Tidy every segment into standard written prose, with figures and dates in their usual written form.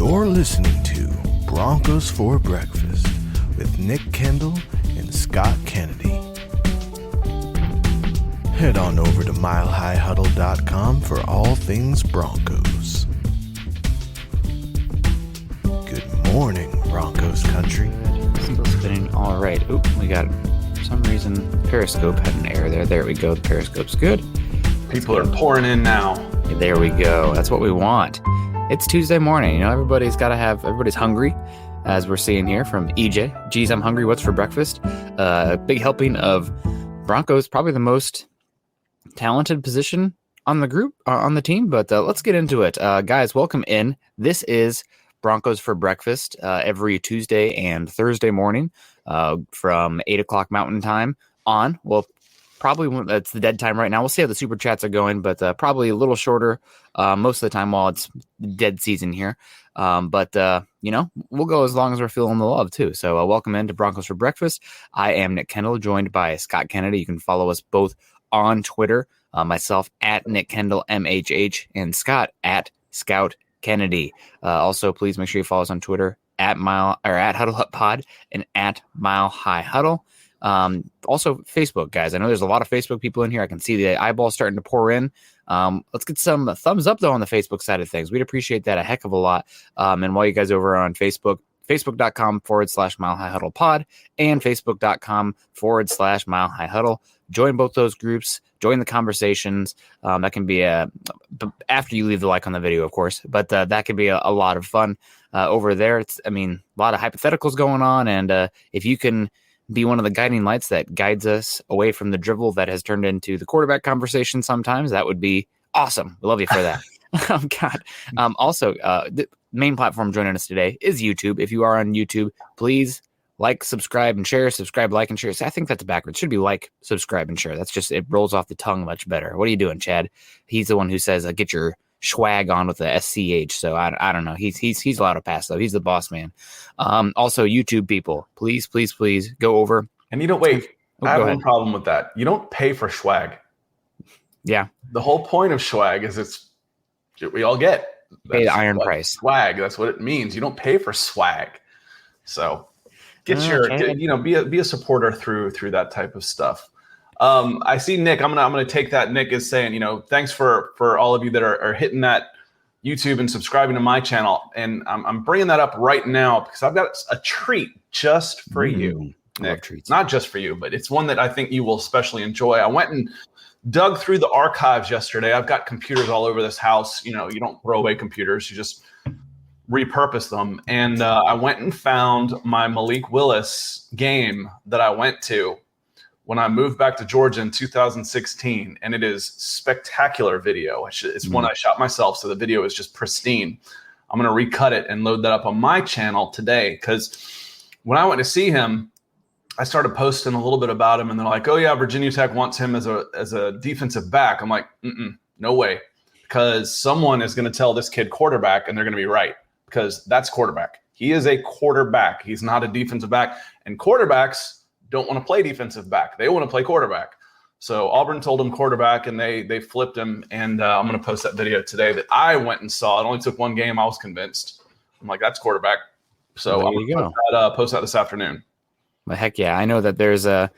You're listening to Broncos for Breakfast with Nick Kendell and Scott Kennedy. Head on over to milehighhuddle.com for all things Broncos. Good morning, Broncos country. Still spinning. All right. Oop, we got, for some reason, Periscope had an error there. There we go. The Periscope's good. People are pouring in now. There we go. That's what we want. It's Tuesday morning. You know, everybody's hungry, as we're seeing here from EJ. Geez, I'm hungry. What's for breakfast? Big helping of Broncos, probably the most talented position on the group, on the team. But let's get into it. Guys, welcome in. This is Broncos for Breakfast every Tuesday and Thursday morning from 8 o'clock Mountain Time on. Well, probably that's the dead time right now. We'll see how the super chats are going, but probably a little shorter most of the time while it's dead season here. But we'll go as long as we're feeling the love too. So welcome into Broncos for Breakfast. I am Nick Kendell, joined by Scott Kennedy. You can follow us both on Twitter. Myself at Nick Kendell MHH and Scott at Scout Kennedy. Also, please make sure you follow us on Twitter at Huddle Up Pod and at Mile High Huddle. Also Facebook, guys. I know there's a lot of Facebook people in here. I can see the eyeballs starting to pour in. Let's get some thumbs up though on the Facebook side of things. We'd appreciate that a heck of a lot. And while you guys over on Facebook, facebook.com/Mile High Huddle Pod and facebook.com/Mile High Huddle. Join both those groups. Join the conversations. That can be after you leave the like on the video, of course, but that can be a lot of fun over there. A lot of hypotheticals going on. And if you can be one of the guiding lights that guides us away from the drivel that has turned into the quarterback conversation sometimes, that would be awesome. We love you for that. Oh, God. Also, the main platform joining us today is YouTube. If you are on YouTube, please like, subscribe, and share. Subscribe, like, and share. I think that's backwards. It should be like, subscribe, and share. That's just, it rolls off the tongue much better. What are you doing, Chad? He's the one who says, get your swag on with the SCH. So I don't know. He's allowed to pass though. He's the boss man. Also, YouTube people, please go over. And you don't wait. I have one problem with that. You don't pay for swag. Yeah. The whole point of swag is we all get. Pay the iron price. Swag. That's what it means. You don't pay for swag. So be a supporter through that type of stuff. I see Nick. I'm gonna take that. Nick is saying, thanks for all of you that are hitting that YouTube and subscribing to my channel. And I'm bringing that up right now because I've got a treat just for you, Nick. Treats. Not just for you, but it's one that I think you will especially enjoy. I went and dug through the archives yesterday. I've got computers all over this house. You don't throw away computers. You just repurpose them. And I went and found my Malik Willis game that I went to when I moved back to Georgia in 2016, and it is spectacular video. It's one I shot myself, so the video is just pristine. I'm going to recut it and load that up on my channel today, because when I went to see him, I started posting a little bit about him, and they're like, oh yeah, Virginia Tech wants him as a defensive back. I'm like, no way, because someone is going to tell this kid quarterback, and they're going to be right, because that's quarterback. He is a quarterback. He's not a defensive back, and quarterbacks don't want to play defensive back. They want to play quarterback. So Auburn told him quarterback, and they flipped him. And I'm going to post that video today that I went and saw. It only took one game. I was convinced. I'm like, that's quarterback. So I'm going to post that this afternoon. Well, heck yeah. I know that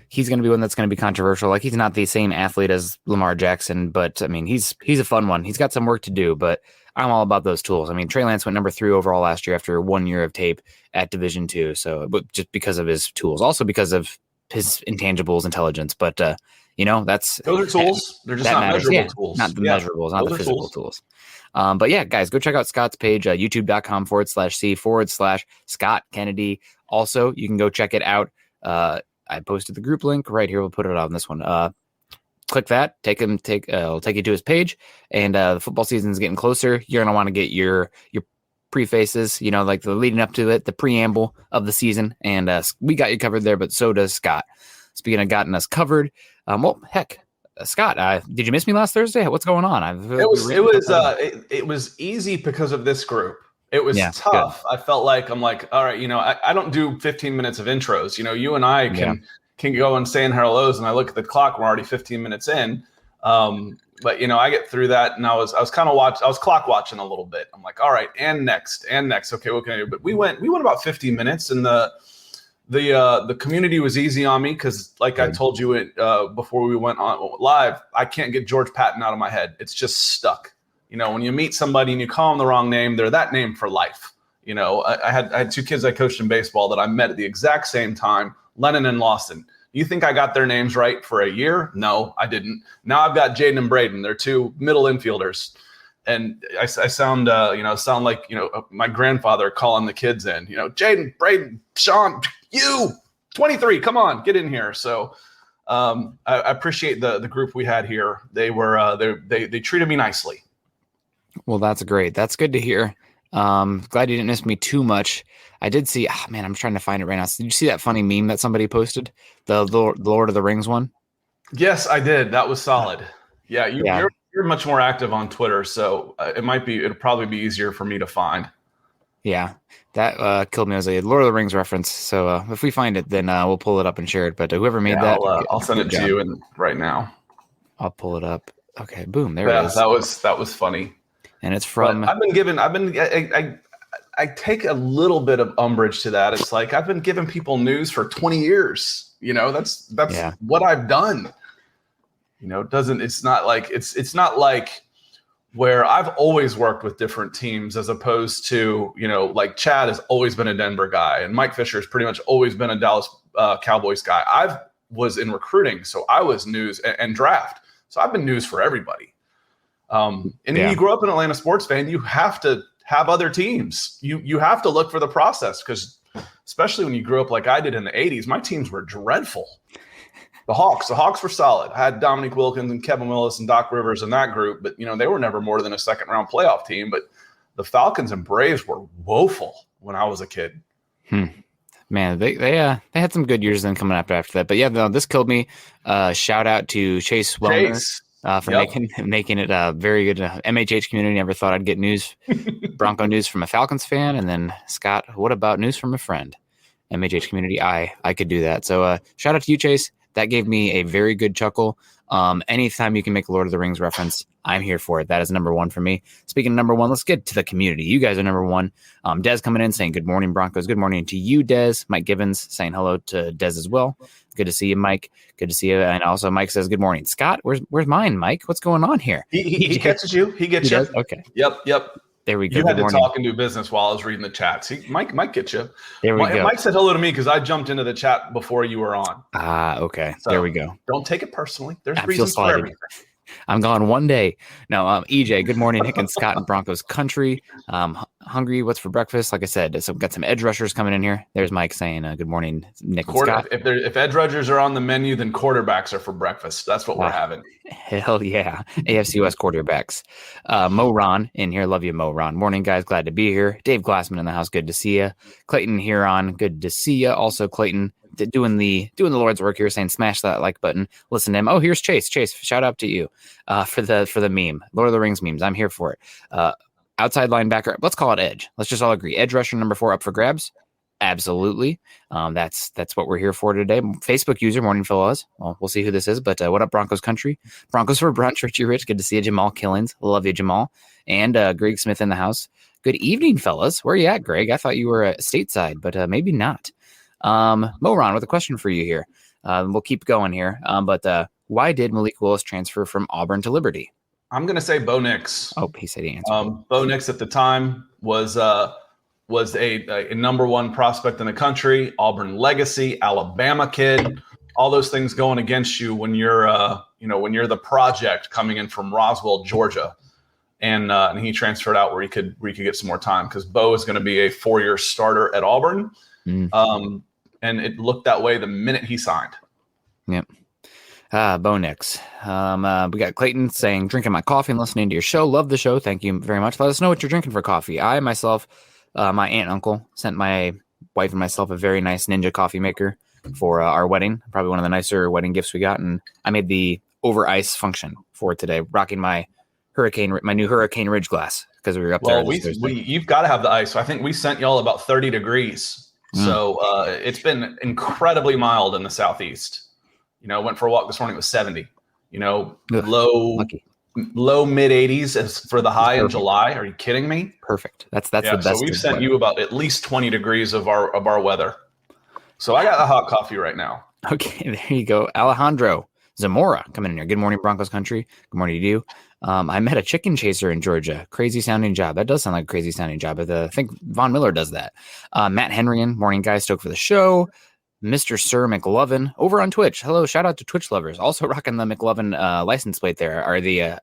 he's going to be one that's going to be controversial. Like, he's not the same athlete as Lamar Jackson, but he's a fun one. He's got some work to do, but I'm all about those tools. Trey Lance went number 3 overall last year after 1 year of tape at Division II. So, but just because of his tools, also because of his intangibles, intelligence. But those are tools. They're just not measurable tools. Not the measurables, not the physical tools. But yeah, guys, go check out Scott's page, youtube.com/C/Scott Kennedy. Also, you can go check it out. I posted the group link right here. We'll put it on this one. Click that, it'll take you to his page, and the football season is getting closer. You're going to want to get your prefaces, like the leading up to it, the preamble of the season, and we got you covered there, but so does Scott. Speaking of gotten us covered, Scott, did you miss me last Thursday? What's going on? It was easy because of this group. It was tough. Good. I felt like all right, I don't do 15 minutes of intros. You and I can go and saying hellos, and I look at the clock, we're already 15 minutes in. But I get through that, and I was clock watching a little bit. I'm like, all right, and next. Okay, what can I do? But we went about 50 minutes, and the community was easy on me because, like I told you before we went on live, I can't get George Patton out of my head. It's just stuck. When you meet somebody and you call them the wrong name, they're that name for life. I had two kids I coached in baseball that I met at the exact same time, Lennon and Lawson. You think I got their names right for a year? No, I didn't. Now I've got Jaden and Braden. They're two middle infielders. And I sound like, my grandfather calling the kids in, Jaden, Braden, Sean, you 23, come on, get in here. So I appreciate the group we had here. They were, they treated me nicely. Well, that's great. That's good to hear. Glad you didn't miss me too much. I did see, I'm trying to find it right now. Did you see that funny meme that somebody posted? The Lord of the Rings one? Yes, I did. That was solid. Yeah. You're much more active on Twitter, so it'll probably be easier for me to find. Yeah. That killed me as a Lord of the Rings reference. So if we find it, then we'll pull it up and share it. But whoever made that, I'll send it to you right now. I'll pull it up. Okay. Boom. There it is. That was funny. And it's from, I take a little bit of umbrage to that. It's like, I've been giving people news for 20 years, that's what I've done. It's not like where I've always worked with different teams as opposed to, like Chad has always been a Denver guy and Mike Fisher has pretty much always been a Dallas Cowboys guy. I was in recruiting, so I was news and draft. So I've been news for everybody. When you grow up an Atlanta sports fan, you have to have other teams. You have to look for the process because especially when you grew up like I did in the 80s, my teams were dreadful. The Hawks were solid. I had Dominique Wilkins and Kevin Willis and Doc Rivers in that group, but they were never more than a second round playoff team. But the Falcons and Braves were woeful when I was a kid. Man, they had some good years then coming after that. But yeah, no, this killed me. Shout out to Chase Wellner. For making it very good. MHH community, never thought I'd get news, Bronco news from a Falcons fan. And then Scott, what about news from a friend? MHH community, I could do that. So shout out to you, Chase. That gave me a very good chuckle. Anytime you can make a Lord of the Rings reference, I'm here for it. That is number one for me. Speaking of number one, let's get to the community. You guys are number one. Des coming in saying, good morning, Broncos. Good morning to you, Des. Mike Gibbons saying hello to Des as well. Good to see you, Mike. Good to see you. And also Mike says, good morning. Scott, where's mine, Mike? What's going on here? He catches you. He gets you. Does? Okay. Yep. There we go. You had to talk and do business while I was reading the chat. See, Mike get you. There we go. Mike said hello to me because I jumped into the chat before you were on. Okay. So there we go. Don't take it personally. There's reasons for everything. I'm gone one day. No, EJ, good morning, Nick and Scott in Broncos country. Hungry, what's for breakfast? Like I said, so got some edge rushers coming in here. There's Mike saying, good morning, Nick and Scott. If edge rushers are on the menu, then quarterbacks are for breakfast. That's what we're having. Hell yeah. AFC West quarterbacks. Mo Ron in here. Love you, Mo Ron. Morning, guys. Glad to be here. Dave Glassman in the house. Good to see you. Clayton Huron. Good to see you. Also, Clayton doing the Lord's work here, saying smash that like button. Listen to him. Oh, here's Chase. Chase, shout out to you for the meme. Lord of the Rings memes. I'm here for it. Outside linebacker. Let's call it edge. Let's just all agree. Edge rusher number 4 up for grabs. Absolutely. That's what we're here for today. Facebook user, morning fellas. Well, we'll see who this is, but what up, Broncos country? Broncos for brunch, Richie Rich. Good to see you, Jamal Killings. Love you, Jamal. And Greg Smith in the house. Good evening, fellas. Where are you at, Greg? I thought you were stateside, but maybe not. Moron, with a question for you here. We'll keep going here. But why did Malik Willis transfer from Auburn to Liberty? I'm going to say Bo Nix. Oh, he said he answered. Bo Nix at the time was a number one prospect in the country, Auburn legacy, Alabama kid, all those things going against you when you're the project coming in from Roswell, Georgia. And he transferred out where he could get some more time because Bo is going to be a 4-year starter at Auburn. And it looked that way the minute he signed. Yep. Bo Nix. We got Clayton saying, drinking my coffee and listening to your show. Love the show. Thank you very much. Let us know what you're drinking for coffee. I myself, my aunt and uncle sent my wife and myself a very nice Ninja coffee maker for our wedding. Probably one of the nicer wedding gifts we got. And I made the over ice function for it today, rocking my new Hurricane Ridge glass because we were up there. Well, you've got to have the ice. So I think we sent y'all about 30 degrees. So it's been incredibly mild in the Southeast. Went for a walk this morning. It was 70. Low. Lucky. low mid 80s as for the high in July. Are you kidding me? Perfect. That's the best. So we've sent you about at least 20 degrees of our weather. So I got a hot coffee right now. Okay, there you go. Alejandro Zamora coming in here. Good morning, Broncos country. Good morning to you. I met a chicken chaser in Georgia. Crazy sounding job. That does sound like a crazy sounding job. I think Von Miller does that. Matt Henrian, morning guys, stoked for the show. Mr. Sir McLovin over on Twitch. Hello, shout out to Twitch lovers. Also rocking the McLovin license plate there, or the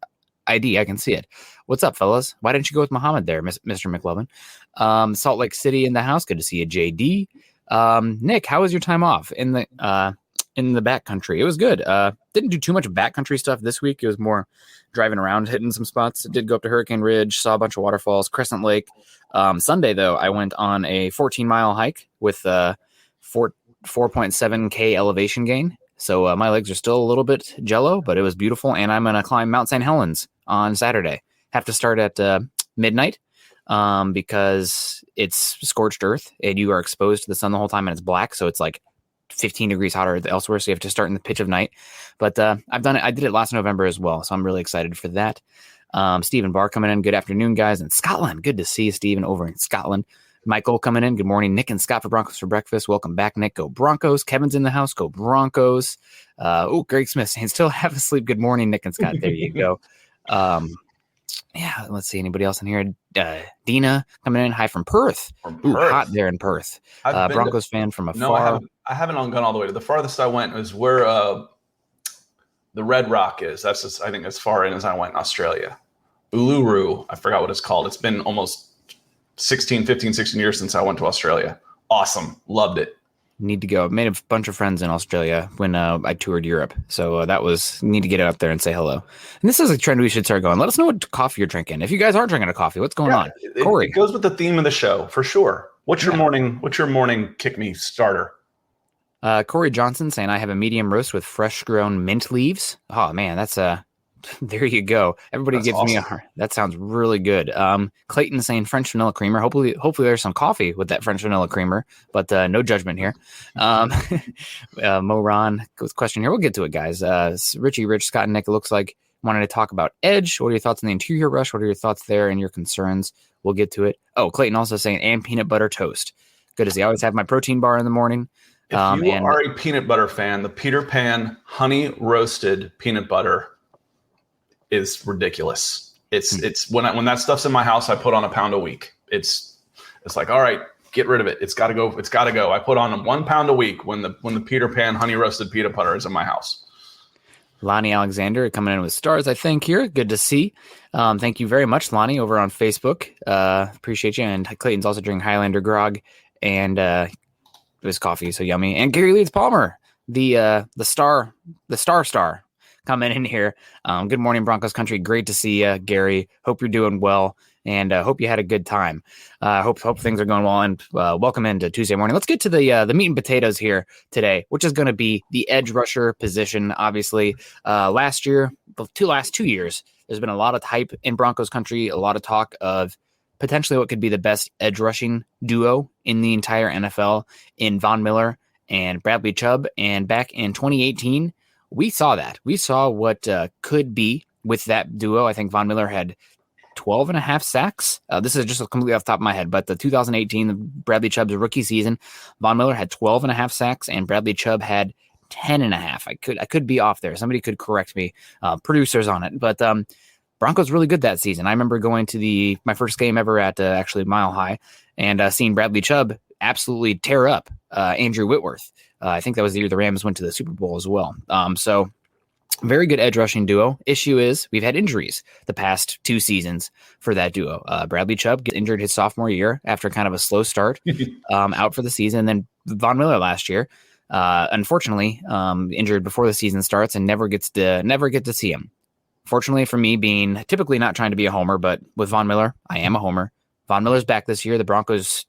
ID. I can see it. What's up, fellas? Why didn't you go with Muhammad there, Mr. McLovin? Salt Lake City in the house. Good to see you, JD. Nick, how was your time off in the backcountry? It was good. Didn't do too much backcountry stuff this week. It was more driving around, hitting some spots. Did go up to Hurricane Ridge, saw a bunch of waterfalls, Crescent Lake. Sunday, though, I went on a 14-mile hike with 4.7K elevation gain. So my legs are still a little bit jello, but it was beautiful. And I'm going to climb Mount St. Helens on Saturday. Have to start at midnight because it's scorched earth and you are exposed to the sun the whole time and it's black. So it's like 15 degrees hotter elsewhere. So you have to start in the pitch of night. But I've done it. I did it last November as well. So I'm really excited for that. Stephen Barr coming in. Good afternoon, guys. In Scotland. Good to see you, Stephen, over in Scotland. Michael coming in. Good morning. Nick and Scott for Broncos for breakfast. Welcome back, Nick. Go Broncos. Kevin's in the house. Go Broncos. Greg Smith saying still have a sleep. Good morning, Nick and Scott. There you go. Yeah, let's see. Anybody else in here? Dina coming in. Hi from Perth. Hot there in Perth. Broncos fan from afar. No, I haven't gone all the way. The farthest I went was where the Red Rock is. That's just, I think, as far in as I went in Australia. Uluru. I forgot what it's called. It's been almost 16 years since I went to Australia. Awesome. Loved it. Need to go. Made a bunch of friends in Australia when I toured Europe. So that was need to get up there and say hello. And this is a trend we should start going. Let us know what coffee you're drinking. If you guys aren't drinking a coffee, what's going on? Corey. It goes with the theme of the show for sure. What's your morning kick me starter? Corey Johnson saying I have a medium roast with fresh grown mint leaves. Oh man, that's there you go. Everybody gives awesome. That sounds really good. Clayton saying French vanilla creamer. Hopefully there's some coffee with that French vanilla creamer, but no judgment here. Moran with question here. We'll get to it, guys. Richie, Rich, Scott, and Nick, it looks like wanted to talk about edge. What are your thoughts on the interior rush? What are your thoughts there and your concerns? We'll get to it. Oh, Clayton also saying and peanut butter toast. Good to see. I always have my protein bar in the morning. If you are a peanut butter fan, the Peter Pan honey roasted peanut butter is ridiculous. It's when that stuff's in my house, I put on a pound a week. It's like, all right, get rid of it. It's got to go. It's got to go. I put on 1 pound a week when the Peter Pan honey roasted peanut butter is in my house. Lonnie Alexander coming in with stars, I think, here. Good to see. Thank you very much, Lonnie, over on Facebook. Appreciate you. And Clayton's also drinking Highlander grog and his coffee, so yummy. And Gary Leeds Palmer, the star coming in here. Good morning, Broncos country. Great to see you, Gary. Hope you're doing well, and hope you had a good time. Hope things are going well, and welcome into Tuesday morning. Let's get to the meat and potatoes here today, which is going to be the edge rusher position. Obviously, last year, the last 2 years, there's been a lot of hype in Broncos country, a lot of talk of potentially what could be the best edge rushing duo in the entire NFL in Von Miller and Bradley Chubb. And back in 2018, we saw that. We saw what could be with that duo. I think Von Miller had 12 and a half sacks. This is just completely off the top of my head, but the 2018, Bradley Chubb's rookie season, Von Miller had 12 and a half sacks and Bradley Chubb had 10 and a half. I could be off there. Somebody could correct me, producers on it. But Broncos really good that season. I remember going to my first game ever at actually Mile High and seeing Bradley Chubb absolutely tear up Andrew Whitworth. I think that was the year the Rams went to the Super Bowl as well. So very good edge rushing duo. Issue is we've had injuries the past 2 seasons for that duo. Bradley Chubb gets injured his sophomore year after kind of a slow start, out for the season. And then Von Miller last year, unfortunately, injured before the season starts and never get to see him. Fortunately for me, being typically not trying to be a homer, but with Von Miller, I am a homer. Von Miller's back this year. The Broncos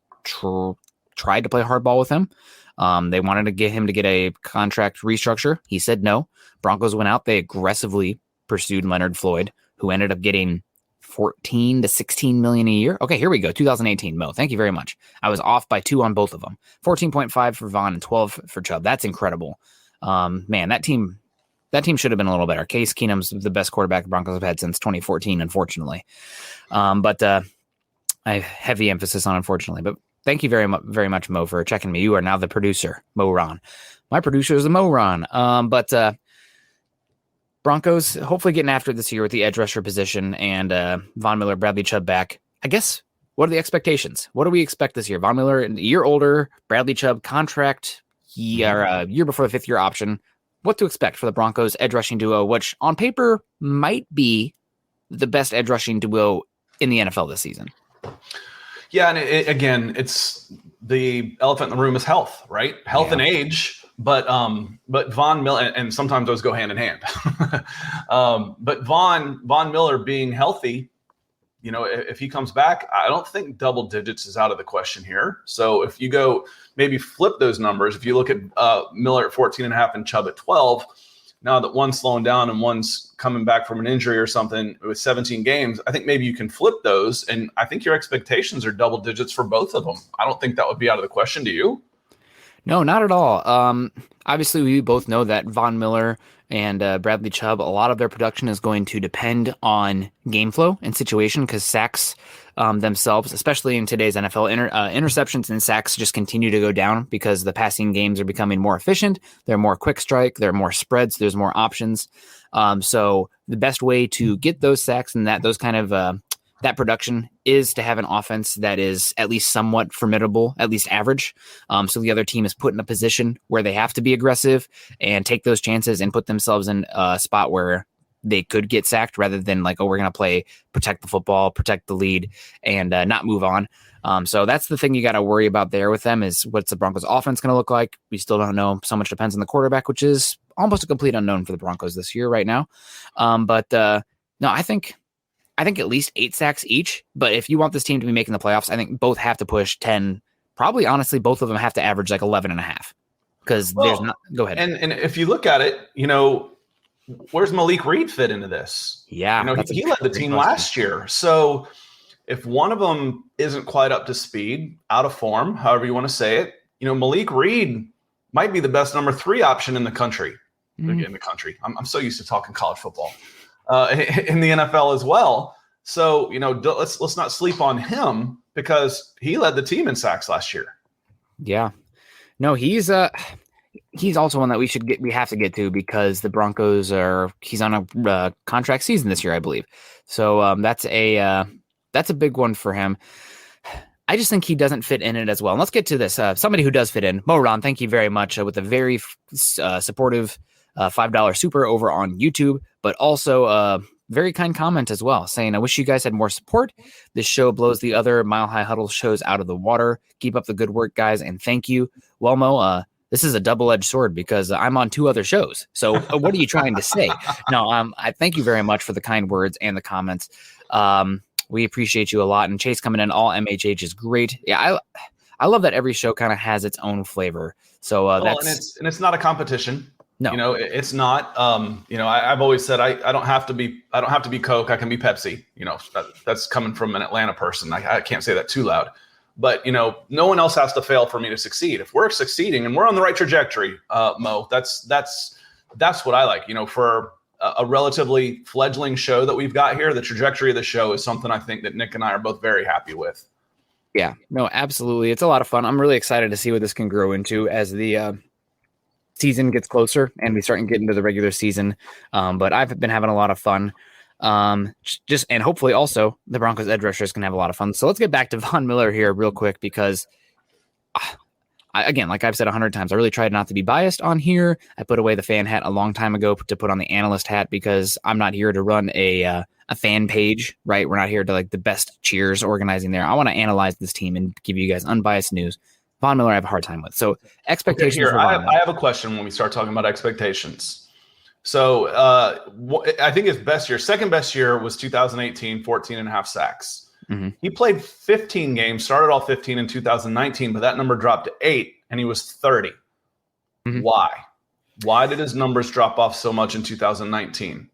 tried to play hardball with him. They wanted to get him to get a contract restructure. He said no. Broncos went out. They aggressively pursued Leonard Floyd, who ended up getting 14 to 16 million a year. Okay, here we go. 2018, Mo. Thank you very much. I was off by 2 on both of them. 14.5 for Von and 12 for Chubb. That's incredible. Man, that team that team should have been a little better. Case Keenum's the best quarterback the Broncos have had since 2014, unfortunately. But I have heavy emphasis on unfortunately. But thank you very much, Mo, for checking me. You are now the producer, Mo Ron. My producer is a Mo Ron. But Broncos hopefully getting after it this year with the edge rusher position and Von Miller, Bradley Chubb back. I guess, what are the expectations? What do we expect this year? Von Miller, a year older, Bradley Chubb contract, year before the 5th year option. What to expect for the Broncos edge rushing duo, which on paper might be the best edge rushing duo in the NFL this season. Yeah, and again, it's the elephant in the room is health, right? Health and age. But Von Miller, and sometimes those go hand in hand. But Von Miller being healthy, if he comes back, I don't think double digits is out of the question here. So if you go maybe flip those numbers, if you look at Miller at 14.5 and Chubb at 12, now that one's slowing down and one's coming back from an injury or something with 17 games, I think maybe you can flip those. And I think your expectations are double digits for both of them. I don't think that would be out of the question. Do you? No, not at all. Obviously, we both know that Von Miller and Bradley Chubb, a lot of their production is going to depend on game flow and situation because sacks themselves, especially in today's NFL, interceptions and sacks just continue to go down because the passing games are becoming more efficient. They're more quick strike. There are more spreads. There's more options. So the best way to get those sacks and those kind of that production is to have an offense that is at least somewhat formidable, at least average. So the other team is put in a position where they have to be aggressive and take those chances and put themselves in a spot where they could get sacked rather than like, oh, we're going to play, protect the football, protect the lead, and not move on. So that's the thing you got to worry about there with them is what's the Broncos offense going to look like? We still don't know. So much depends on the quarterback, which is almost a complete unknown for the Broncos this year right now. No, I think at least 8 sacks each, but if you want this team to be making the playoffs, I think both have to push 10. Probably, honestly, both of them have to average like 11.5 because there's not. Go ahead. And if you look at it, where's Malik Reed fit into this? Yeah, he led the team last year. So if one of them isn't quite up to speed, out of form, however you want to say it, Malik Reed might be the best number 3 option in the country. In the country, I'm so used to talking college football. In the NFL as well. So, let's not sleep on him because he led the team in sacks last year. Yeah. No, he's also one that we have to get to because the Broncos he's on a contract season this year, I believe. So that's a big one for him. I just think he doesn't fit in it as well. And let's get to this. Somebody who does fit in, Mo Ron, thank you very much with a very supportive $5 super over on YouTube, but also a very kind comment as well saying, I wish you guys had more support. This show blows the other Mile High Huddle shows out of the water. Keep up the good work, guys. And thank you. Well, Mo, this is a double-edged sword because I'm on 2 other shows. So what are you trying to say? No, I thank you very much for the kind words and the comments. We appreciate you a lot. And Chase coming in, all MHH is great. Yeah, I love that every show kind of has its own flavor. So and it's not a competition. No, it's not. I've always said I don't have to be Coke. I can be Pepsi. That's coming from an Atlanta person. I can't say that too loud. But no one else has to fail for me to succeed. If we're succeeding and we're on the right trajectory, Mo, that's what I like. For a relatively fledgling show that we've got here, the trajectory of the show is something I think that Nick and I are both very happy with. Yeah, no, absolutely. It's a lot of fun. I'm really excited to see what this can grow into as the season gets closer and we start getting into the regular season. But I've been having a lot of fun. And hopefully also the Broncos edge rushers can have a lot of fun. So let's get back to Von Miller here real quick because again, like I've said 100 times, I really tried not to be biased on here. I put away the fan hat a long time ago to put on the analyst hat because I'm not here to run a fan page, right? We're not here to like the best cheers organizing there. I want to analyze this team and give you guys unbiased news. Von Miller I have a hard time with. So expectations. Okay, I have a question when we start talking about expectations. So I think his second best year was 2018, 14.5 sacks. Mm-hmm. He played 15 games, started all 15 in 2019, but that number dropped to 8 and he was 30. Mm-hmm. Why? Why did his numbers drop off so much in 2019?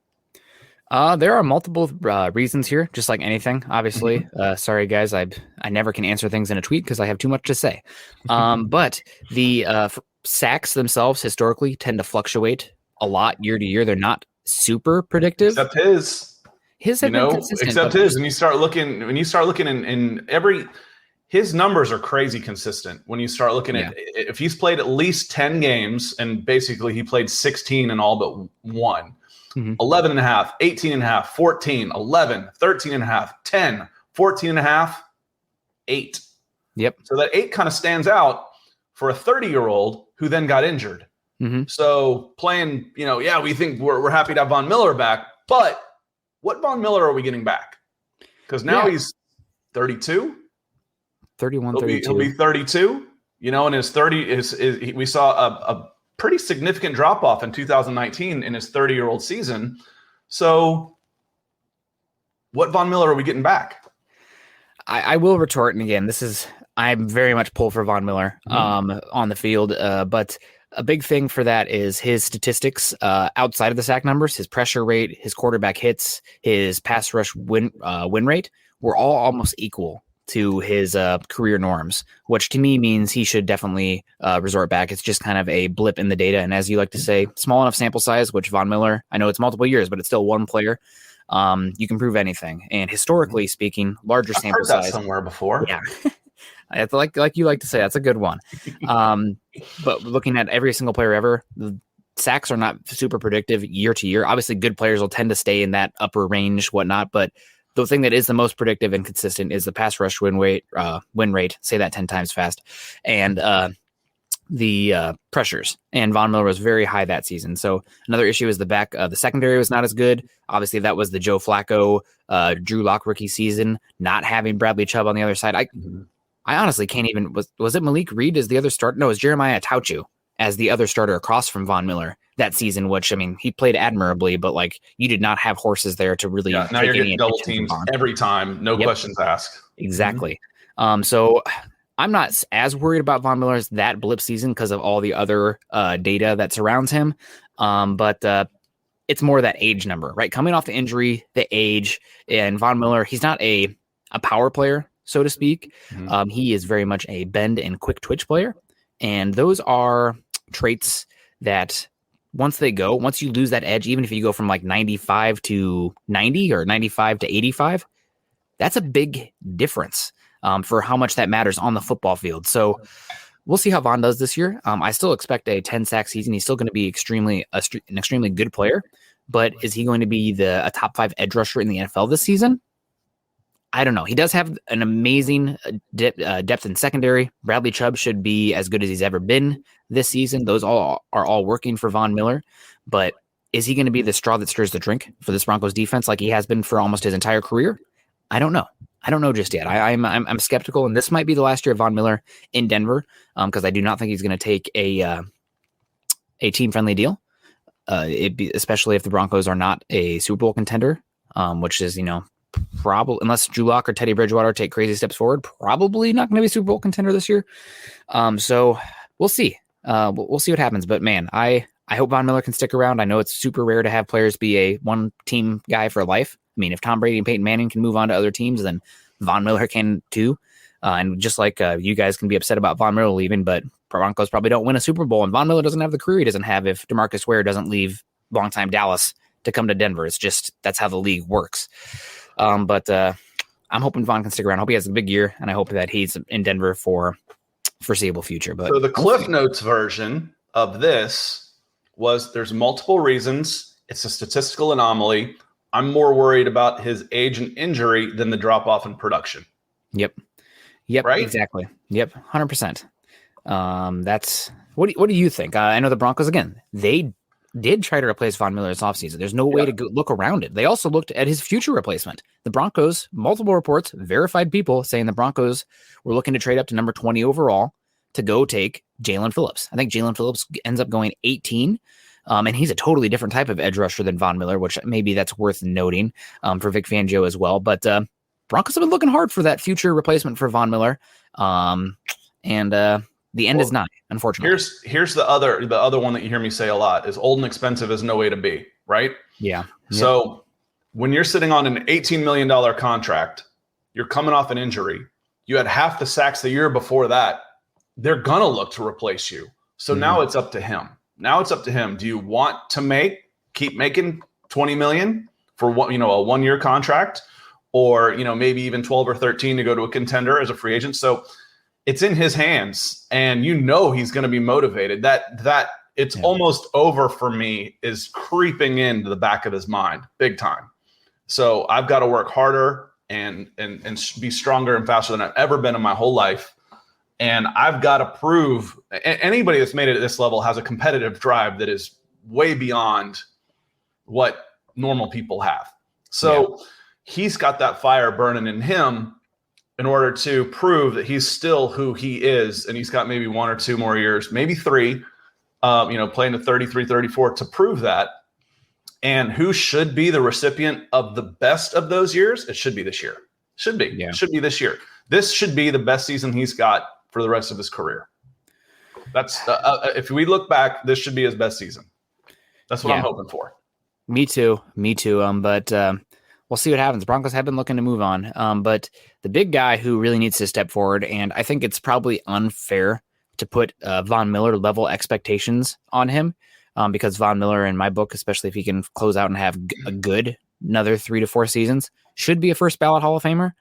There are multiple reasons here, just like anything, obviously. Sorry, guys. I never can answer things in a tweet because I have too much to say. But the sacks themselves historically tend to fluctuate a lot year to year. They're not super predictive. Except his. His have been consistent. Except his. When you start looking in every, his numbers are crazy consistent. When you start looking at, if he's played at least 10 games, and basically he played 16 in all but one, 11 and a half, 18 and a half, 14, 11, 13 and a half, 10, 14 and a half, 8. Yep. So that 8 kind of stands out for a 30-year-old who then got injured. So playing, we think we're happy to have Von Miller back, but what Von Miller are we getting back? Because he's 32. 31, 32. He'll be 32. In his 30 we saw a pretty significant drop off in 2019 in his 30-year-old season. So what Von Miller are we getting back? I will retort, and again, I'm very much pulled for Von Miller on the field, but a big thing for that is his statistics outside of the sack numbers, his pressure rate, his quarterback hits, his pass rush win rate were all almost equal to his career norms, which to me means he should definitely resort back. It's just kind of a blip in the data. And as you like to say, small enough sample size, which Von Miller, I know it's multiple years, but it's still one player. You can prove anything. And historically speaking, larger sample heard that size somewhere before. Yeah. It's like you like to say, that's a good one. But looking at every single player ever, the sacks are not super predictive year to year. Obviously, good players will tend to stay in that upper range, whatnot. But the thing that is the most predictive and consistent is the pass rush win rate. Say that 10 times fast, and the pressures. And Von Miller was very high that season. So another issue is the secondary was not as good. Obviously, that was the Joe Flacco, Drew Lock rookie season. Not having Bradley Chubb on the other side, I honestly can't even. Was it Malik Reed as the other starter? No, it was Jeremiah Tauchu as the other starter across from Von Miller that season, which, he played admirably, but you did not have horses there to really. Yeah, now you're getting double teams every time, no questions asked. Exactly. So I'm not as worried about Von Miller's that blip season because of all the other data that surrounds him. But it's more that age number, right? Coming off the injury, the age, and Von Miller, he's not a power player, so to speak. He is very much a bend and quick twitch player. And those are traits that once you lose that edge, even if you go from 95 to 90 or 95 to 85, that's a big difference for how much that matters on the football field. So we'll see how Von does this year. I still expect a 10-sack season. He's still going to be an extremely good player, but is he going to be a top 5 edge rusher in the NFL this season? I don't know. He does have an amazing depth in secondary. Bradley Chubb should be as good as he's ever been this season. Those are all working for Von Miller. But is he going to be the straw that stirs the drink for this Broncos defense like he has been for almost his entire career? I don't know. I don't know just yet. I'm skeptical, and this might be the last year of Von Miller in Denver because I do not think he's going to take a team-friendly deal, especially if the Broncos are not a Super Bowl contender, which is, probably, unless Drew Lock or Teddy Bridgewater take crazy steps forward, probably not going to be a Super Bowl contender this year. So we'll see. We'll see what happens. But man, I hope Von Miller can stick around. I know it's super rare to have players be a one-team guy for life. If Tom Brady and Peyton Manning can move on to other teams, then Von Miller can too. And just like you guys can be upset about Von Miller leaving, but Broncos probably don't win a Super Bowl, and Von Miller doesn't have the career he doesn't have if DeMarcus Ware doesn't leave longtime Dallas to come to Denver. It's just that's how the league works. But I'm hoping Von can stick around. I hope he has a big year, and I hope that he's in Denver for foreseeable future. But so the Cliff Notes version of this was there's multiple reasons. It's a statistical anomaly. I'm more worried about his age and injury than the drop off in production. Yep. Right? Exactly. Yep. 100%. That's what do you think? I know the Broncos, again, they did try to replace Von Miller this offseason. There's no way to look around it. They also looked at his future replacement. The Broncos, multiple reports, verified people saying the Broncos were looking to trade up to number 20 overall to go take Jalen Phillips. I think Jalen Phillips ends up going 18. And he's a totally different type of edge rusher than Von Miller, which maybe that's worth noting for Vic Fangio as well. But Broncos have been looking hard for that future replacement for Von Miller. The end is nigh, unfortunately. Here's the other one that you hear me say a lot is old and expensive is no way to be, right? Yeah. So when you're sitting on an $18 million contract, you're coming off an injury, you had half the sacks the year before that, they're going to look to replace you. So now it's up to him. Now it's up to him. Do you want to keep making $20 million for a 1-year contract, or maybe even 12 or 13 to go to a contender as a free agent? So it's in his hands, and he's going to be motivated. That it's almost over for me is creeping into the back of his mind big time. So I've got to work harder and be stronger and faster than I've ever been in my whole life. And I've got to prove anybody that's made it at this level has a competitive drive that is way beyond what normal people have. So he's got that fire burning in him in order to prove that he's still who he is. And he's got maybe 1 or 2 more years, maybe 3, playing to 33, 34 to prove that. And who should be the recipient of the best of those years? It should be this year. Should be. Yeah. Should be this year. This should be the best season he's got for the rest of his career. That's if we look back, this should be his best season. That's what I'm hoping for. Me too. But we'll see what happens. Broncos have been looking to move on. But the big guy who really needs to step forward, and I think it's probably unfair to put Von Miller level expectations on him, because Von Miller, in my book, especially if he can close out and have another 3 to 4 seasons, should be a first ballot Hall of Famer.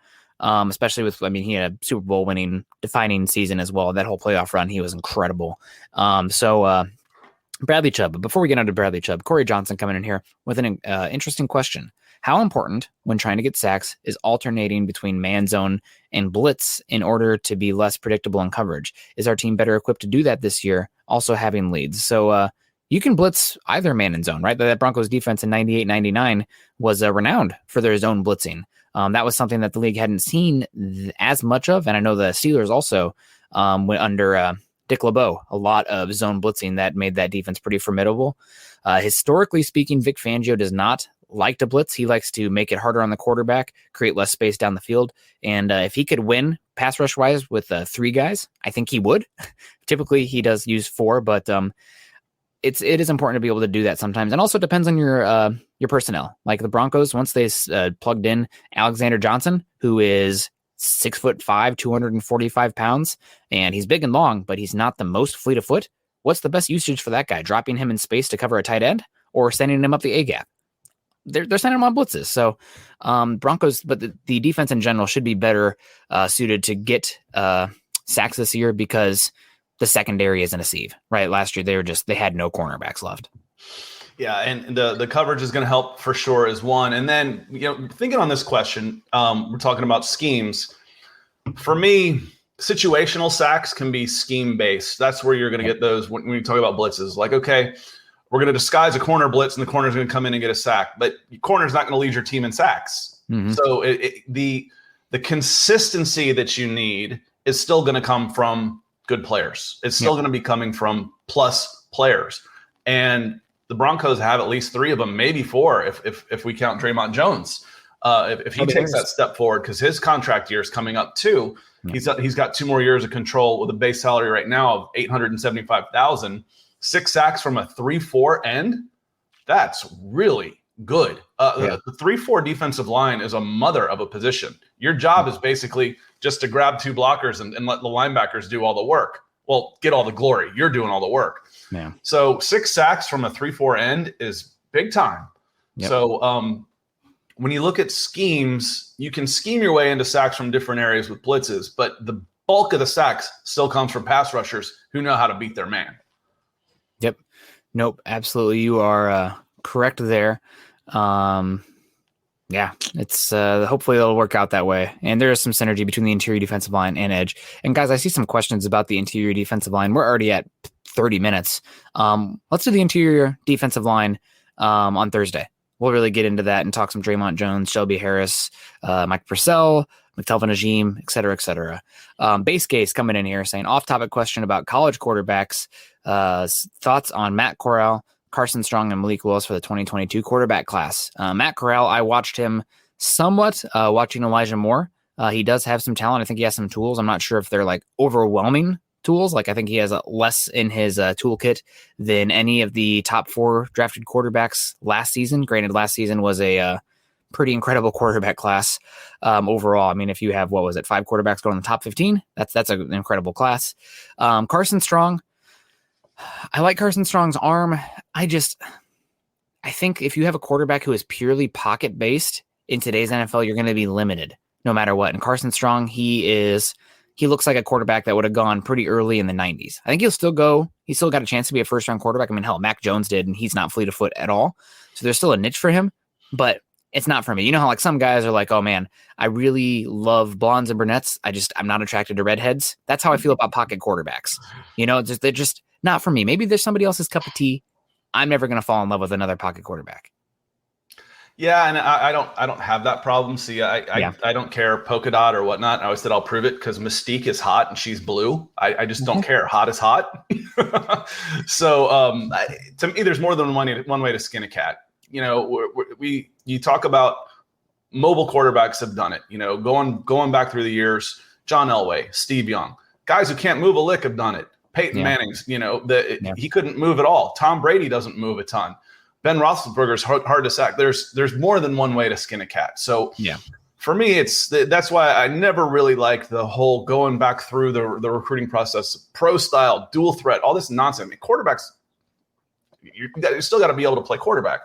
Especially he had a Super Bowl winning defining season as well. That whole playoff run, he was incredible. Bradley Chubb. But before we get on to Bradley Chubb, Corey Johnson coming in here with an interesting question. How important, when trying to get sacks, is alternating between man zone and blitz in order to be less predictable in coverage? Is our team better equipped to do that this year, also having leads? So you can blitz either man and zone, right? That Broncos defense in 98-99 was renowned for their zone blitzing. That was something that the league hadn't seen as much of. And I know the Steelers also went under Dick LeBeau, a lot of zone blitzing that made that defense pretty formidable. Historically speaking, Vic Fangio does not like to blitz. He likes to make it harder on the quarterback, create less space down the field. And if he could win pass rush wise with 3 guys, I think he would. Typically he does use 4, but it is important to be able to do that sometimes. And also it depends on your personnel. Like the Broncos, once they plugged in Alexander Johnson, who is 6'5", 245 pounds, and he's big and long, but he's not the most fleet of foot. What's the best usage for that guy? Dropping him in space to cover a tight end, or sending him up the A gap? They're sending him on blitzes. So Broncos, but the defense in general should be better suited to get sacks this year, because the secondary isn't a sieve, right? Last year they had no cornerbacks left. Yeah, and the coverage is going to help for sure is one. And then, thinking on this question, we're talking about schemes. For me, situational sacks can be scheme-based. That's where you're going to get those when you talk about blitzes. Like, okay, we're going to disguise a corner blitz, and the corner's going to come in and get a sack. But the corner's not going to lead your team in sacks. Mm-hmm. So the consistency that you need is still going to come from good players. It's still going to be coming from plus players. And the Broncos have at least 3 of them, maybe 4 if we count Draymond Jones. If he takes that step forward, because his contract year is coming up too. Yeah. He's got 2 more years of control with a base salary right now of $875,000. 6 sacks from a 3-4 end. That's really good. The 3-4 defensive line is a mother of a position. Your job is basically just to grab 2 blockers and let the linebackers do all the work. Well, get all the glory. You're doing all the work. Yeah. So 6 sacks from a 3-4 end is big time. Yep. So when you look at schemes, you can scheme your way into sacks from different areas with blitzes, but the bulk of the sacks still comes from pass rushers who know how to beat their man. Yep. Nope. Absolutely. You are correct there. Yeah, it's hopefully it'll work out that way. And there is some synergy between the interior defensive line and edge. And guys, I see some questions about the interior defensive line. We're already at 30 minutes. Let's do the interior defensive line on Thursday. We'll really get into that and talk some Draymond Jones, Shelby Harris, Mike Purcell, McTelvin Agim, et cetera, et cetera. Base case coming in here saying off-topic question about college quarterbacks. Thoughts on Matt Corral, Carson Strong, and Malik Willis for the 2022 quarterback class. Matt Corral, I watched him somewhat watching Elijah Moore. He does have some talent. I think he has some tools. I'm not sure if they're like overwhelming tools. Like I think he has less in his toolkit than any of the top 4 drafted quarterbacks last season. Granted, last season was a pretty incredible quarterback class overall. I mean, if you have, 5 quarterbacks going in the top 15, that's an incredible class. Carson Strong, I like Carson Strong's arm. I think if you have a quarterback who is purely pocket based in today's NFL, you're going to be limited no matter what. And Carson Strong, he looks like a quarterback that would have gone pretty early in the 90s. I think he'll still go. He's still got a chance to be a first round quarterback. I mean, hell, Mac Jones did, and he's not fleet of foot at all. So there's still a niche for him, but it's not for me. You know how like some guys are like, oh man, I really love blondes and brunettes. I'm not attracted to redheads. That's how I feel about pocket quarterbacks. You know, they're just not for me. Maybe there's somebody else's cup of tea. I'm never going to fall in love with another pocket quarterback. Yeah, and I don't have that problem. See, I don't care polka dot or whatnot. I always said I'll prove it because Mystique is hot and she's blue. I just don't care. Hot is hot. So to me, there's more than one way to skin a cat. You know, you talk about mobile quarterbacks have done it. You know, going back through the years, John Elway, Steve Young, guys who can't move a lick have done it. Peyton Manning's, you know, he couldn't move at all. Tom Brady doesn't move a ton. Ben Roethlisberger's hard to sack. There's more than one way to skin a cat. So for me, that's why I never really liked the whole going back through the recruiting process, pro style, dual threat, all this nonsense. I mean, quarterbacks, you still got to be able to play quarterback.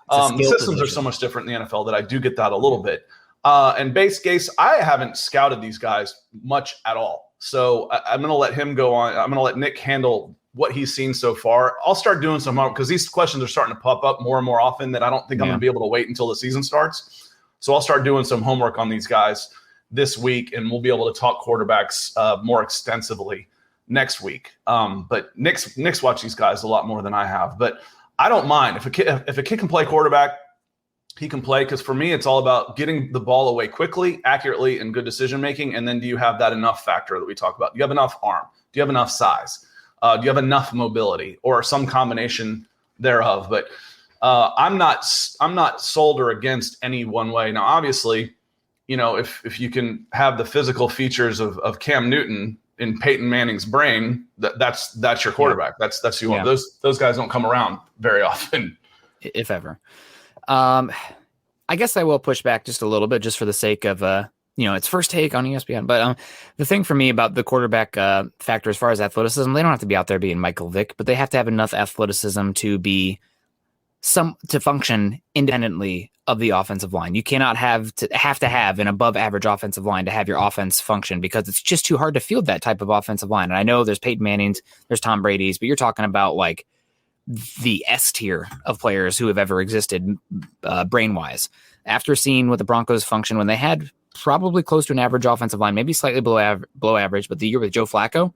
The systems are so much different in the NFL that I do get that a little bit. And base case, I haven't scouted these guys much at all. So I'm going to let him go on. I'm going to let Nick handle what he's seen so far. I'll start doing some homework because these questions are starting to pop up more and more often that I don't think I'm going to be able to wait until the season starts. So I'll start doing some homework on these guys this week, and we'll be able to talk quarterbacks more extensively next week. But Nick's watched these guys a lot more than I have. But I don't mind. If a kid can play quarterback, he can play, because for me, it's all about getting the ball away quickly, accurately, and good decision-making. And then do you have that enough factor that we talk about? Do you have enough arm? Do you have enough size? Do you have enough mobility, or some combination thereof? But I'm not sold or against any one way. Now, obviously, you know, if you can have the physical features of Cam Newton in Peyton Manning's brain, that's your quarterback. That's who you want. Those guys don't come around very often, if ever. I guess I will push back just a little bit, just for the sake of, it's First Take on ESPN. But the thing for me about the quarterback factor as far as athleticism, they don't have to be out there being Michael Vick, but they have to have enough athleticism to function independently of the offensive line. You cannot have to have an above average offensive line to have your offense function, because it's just too hard to field that type of offensive line. And I know there's Peyton Manning's, there's Tom Brady's, but you're talking about like the S tier of players who have ever existed brain-wise. After seeing what the Broncos function when they had probably close to an average offensive line, maybe slightly below average, but the year with Joe Flacco,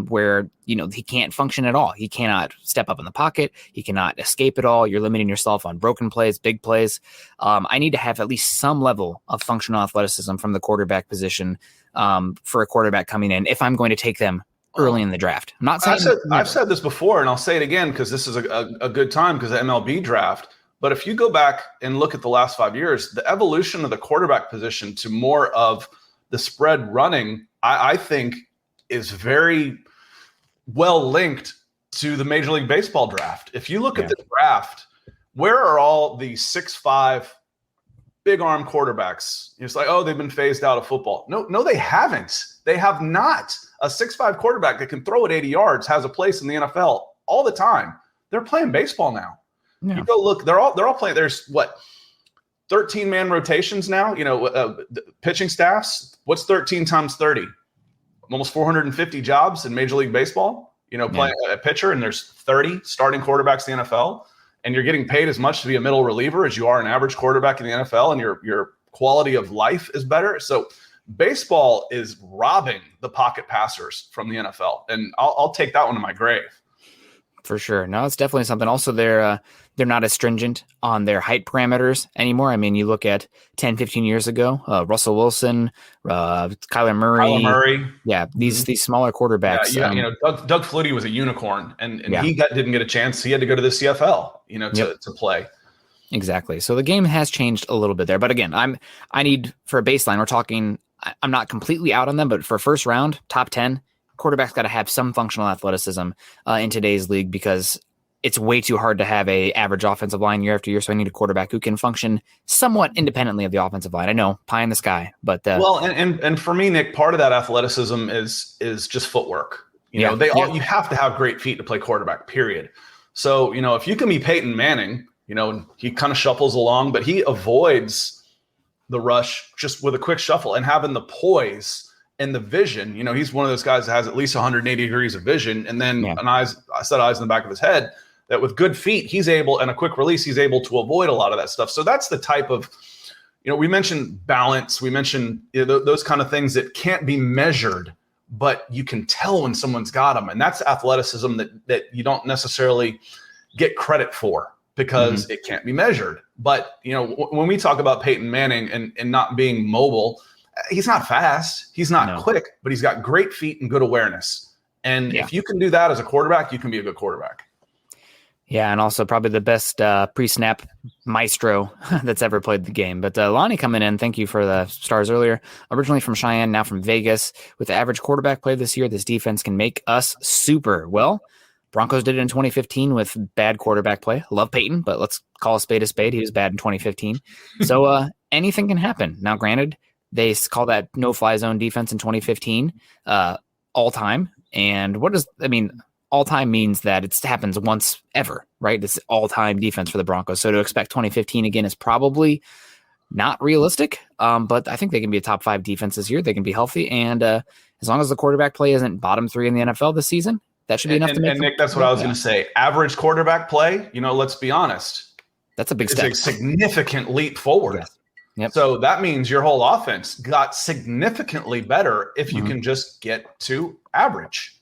where, he can't function at all. He cannot step up in the pocket. He cannot escape at all. You're limiting yourself on broken plays, big plays. I need to have at least some level of functional athleticism from the quarterback position for a quarterback coming in, if I'm going to take them early in the draft. I'm not saying I've said this before, and I'll say it again because this is a good time, because the MLB draft. But if you go back and look at the last 5 years, the evolution of the quarterback position to more of the spread running, I think, is very well linked to the Major League Baseball draft. If you look at the draft, where are all the 6'5" big arm quarterbacks? It's like, oh, they've been phased out of football. No, they haven't. They have not. A 6'5" quarterback that can throw it 80 yards has a place in the NFL all the time. They're playing baseball now. Yeah. You go look, they're all playing. There's 13-man rotations now, pitching staffs. What's 13 times 30? Almost 450 jobs in Major League Baseball, playing a pitcher, and there's 30 starting quarterbacks in the NFL, and you're getting paid as much to be a middle reliever as you are an average quarterback in the NFL, and your quality of life is better. So baseball is robbing the pocket passers from the NFL, and I'll take that one to my grave. For sure. No, it's definitely something. Also, they're not as stringent on their height parameters anymore. I mean, you look at 10, 15 years ago, Russell Wilson, Kyler Murray. Yeah, these smaller quarterbacks. Yeah, Doug Flutie was a unicorn, and he didn't get a chance. He had to go to the CFL, to play. Exactly. So the game has changed a little bit there. But again, I need, for a baseline, we're talking, I'm not completely out on them, but for first round, top 10, quarterback's got to have some functional athleticism in today's league, because it's way too hard to have a average offensive line year after year. So I need a quarterback who can function somewhat independently of the offensive line. I know, pie in the sky, but and for me, Nick, part of that athleticism is just footwork. You know, you have to have great feet to play quarterback, period. So, you know, if you can be Peyton Manning, you know, he kind of shuffles along, but he avoids the rush just with a quick shuffle and having the poise and the vision. You know, he's one of those guys that has at least 180 degrees of vision and then a set of eyes in the back of his head, that with good feet, he's able, and a quick release, he's able to avoid a lot of that stuff. So that's the type of, you know, we mentioned balance. We mentioned, you know, those kind of things that can't be measured, but you can tell when someone's got them. And that's athleticism that you don't necessarily get credit for because it can't be measured. But, you know, when we talk about Peyton Manning and not being mobile, he's not fast, he's not quick, but he's got great feet and good awareness. And if you can do that as a quarterback, you can be a good quarterback. Yeah, and also probably the best pre-snap maestro that's ever played the game. But Lonnie coming in, thank you for the stars earlier. Originally from Cheyenne, now from Vegas. With the average quarterback play this year, this defense can make us super. Well, Broncos did it in 2015 with bad quarterback play. Love Peyton, but let's call a spade a spade. He was bad in 2015. So anything can happen. Now, granted, they call that no-fly zone defense in 2015 all-time. And all-time means that it happens once ever, right? It's all-time defense for the Broncos. So to expect 2015 again is probably not realistic, but I think they can be a top 5 defense this year. They can be healthy, and as long as the quarterback play isn't bottom 3 in the NFL this season, that should be enough to make. And Nick, that's what I was going to say. Average quarterback play, you know, let's be honest. That's a big step. It's a significant leap forward. Yes. Yep. So that means your whole offense got significantly better if you can just get to average.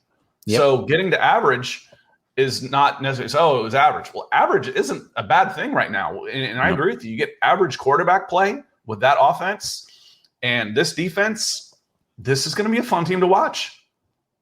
Yep. So getting to average is not necessarily, it was average. Well, average isn't a bad thing right now. And I agree with you. You get average quarterback play with that offense and this defense, this is going to be a fun team to watch.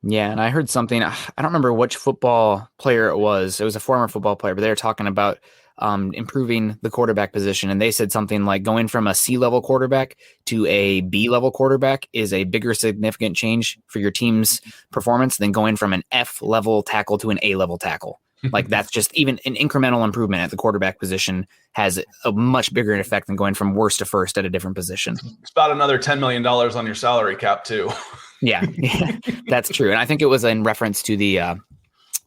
Yeah, and I heard something, I don't remember which football player it was. It was a former football player, but they were talking about improving the quarterback position. And they said something like going from a C-level quarterback to a B-level quarterback is a bigger significant change for your team's performance than going from an F-level tackle to an A-level tackle. Like that's just even an incremental improvement at the quarterback position has a much bigger effect than going from worst to first at a different position. It's about another $10 million on your salary cap too. Yeah, that's true. And I think it was in reference to the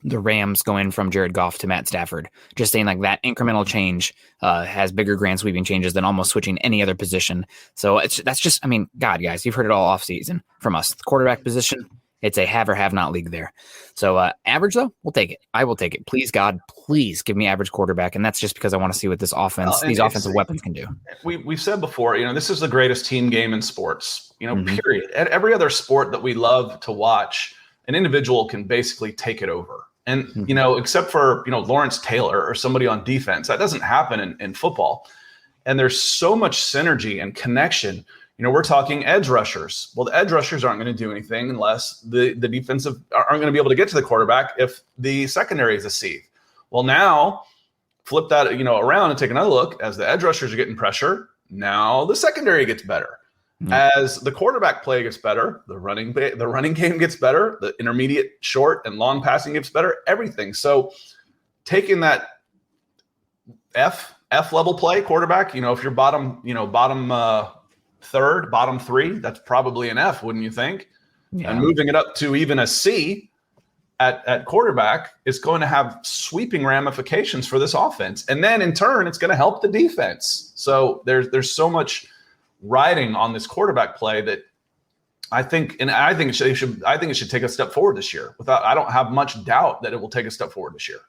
Rams going from Jared Goff to Matt Stafford, just saying like that incremental change has bigger grand sweeping changes than almost switching any other position. So that's just, I mean, God, guys, you've heard it all off season from us. The quarterback position, it's a have or have not league there. So average though, we'll take it. I will take it. Please, God, please give me average quarterback. And that's just because I want to see what this offense, these offensive weapons can do. We've said before, you know, this is the greatest team game in sports, you know, period. At every other sport that we love to watch, an individual can basically take it over. And, you know, except for, you know, Lawrence Taylor or somebody on defense, that doesn't happen in football. And there's so much synergy and connection. You know, we're talking edge rushers. Well, the edge rushers aren't going to do anything unless the defensive aren't going to be able to get to the quarterback if the secondary is a C. Well, now flip that, you know, around and take another look. As the edge rushers are getting pressure, now the secondary gets better. As the quarterback play gets better, the running game gets better, the intermediate, short, and long passing gets better, everything. So taking that F level play quarterback, you know, if you're bottom third, bottom 3, that's probably an F, wouldn't you think? Yeah. And moving it up to even a C at quarterback is going to have sweeping ramifications for this offense. And then in turn, it's going to help the defense. So there's so much riding on this quarterback play that I think it should take a step forward this year. I don't have much doubt that it will take a step forward this year.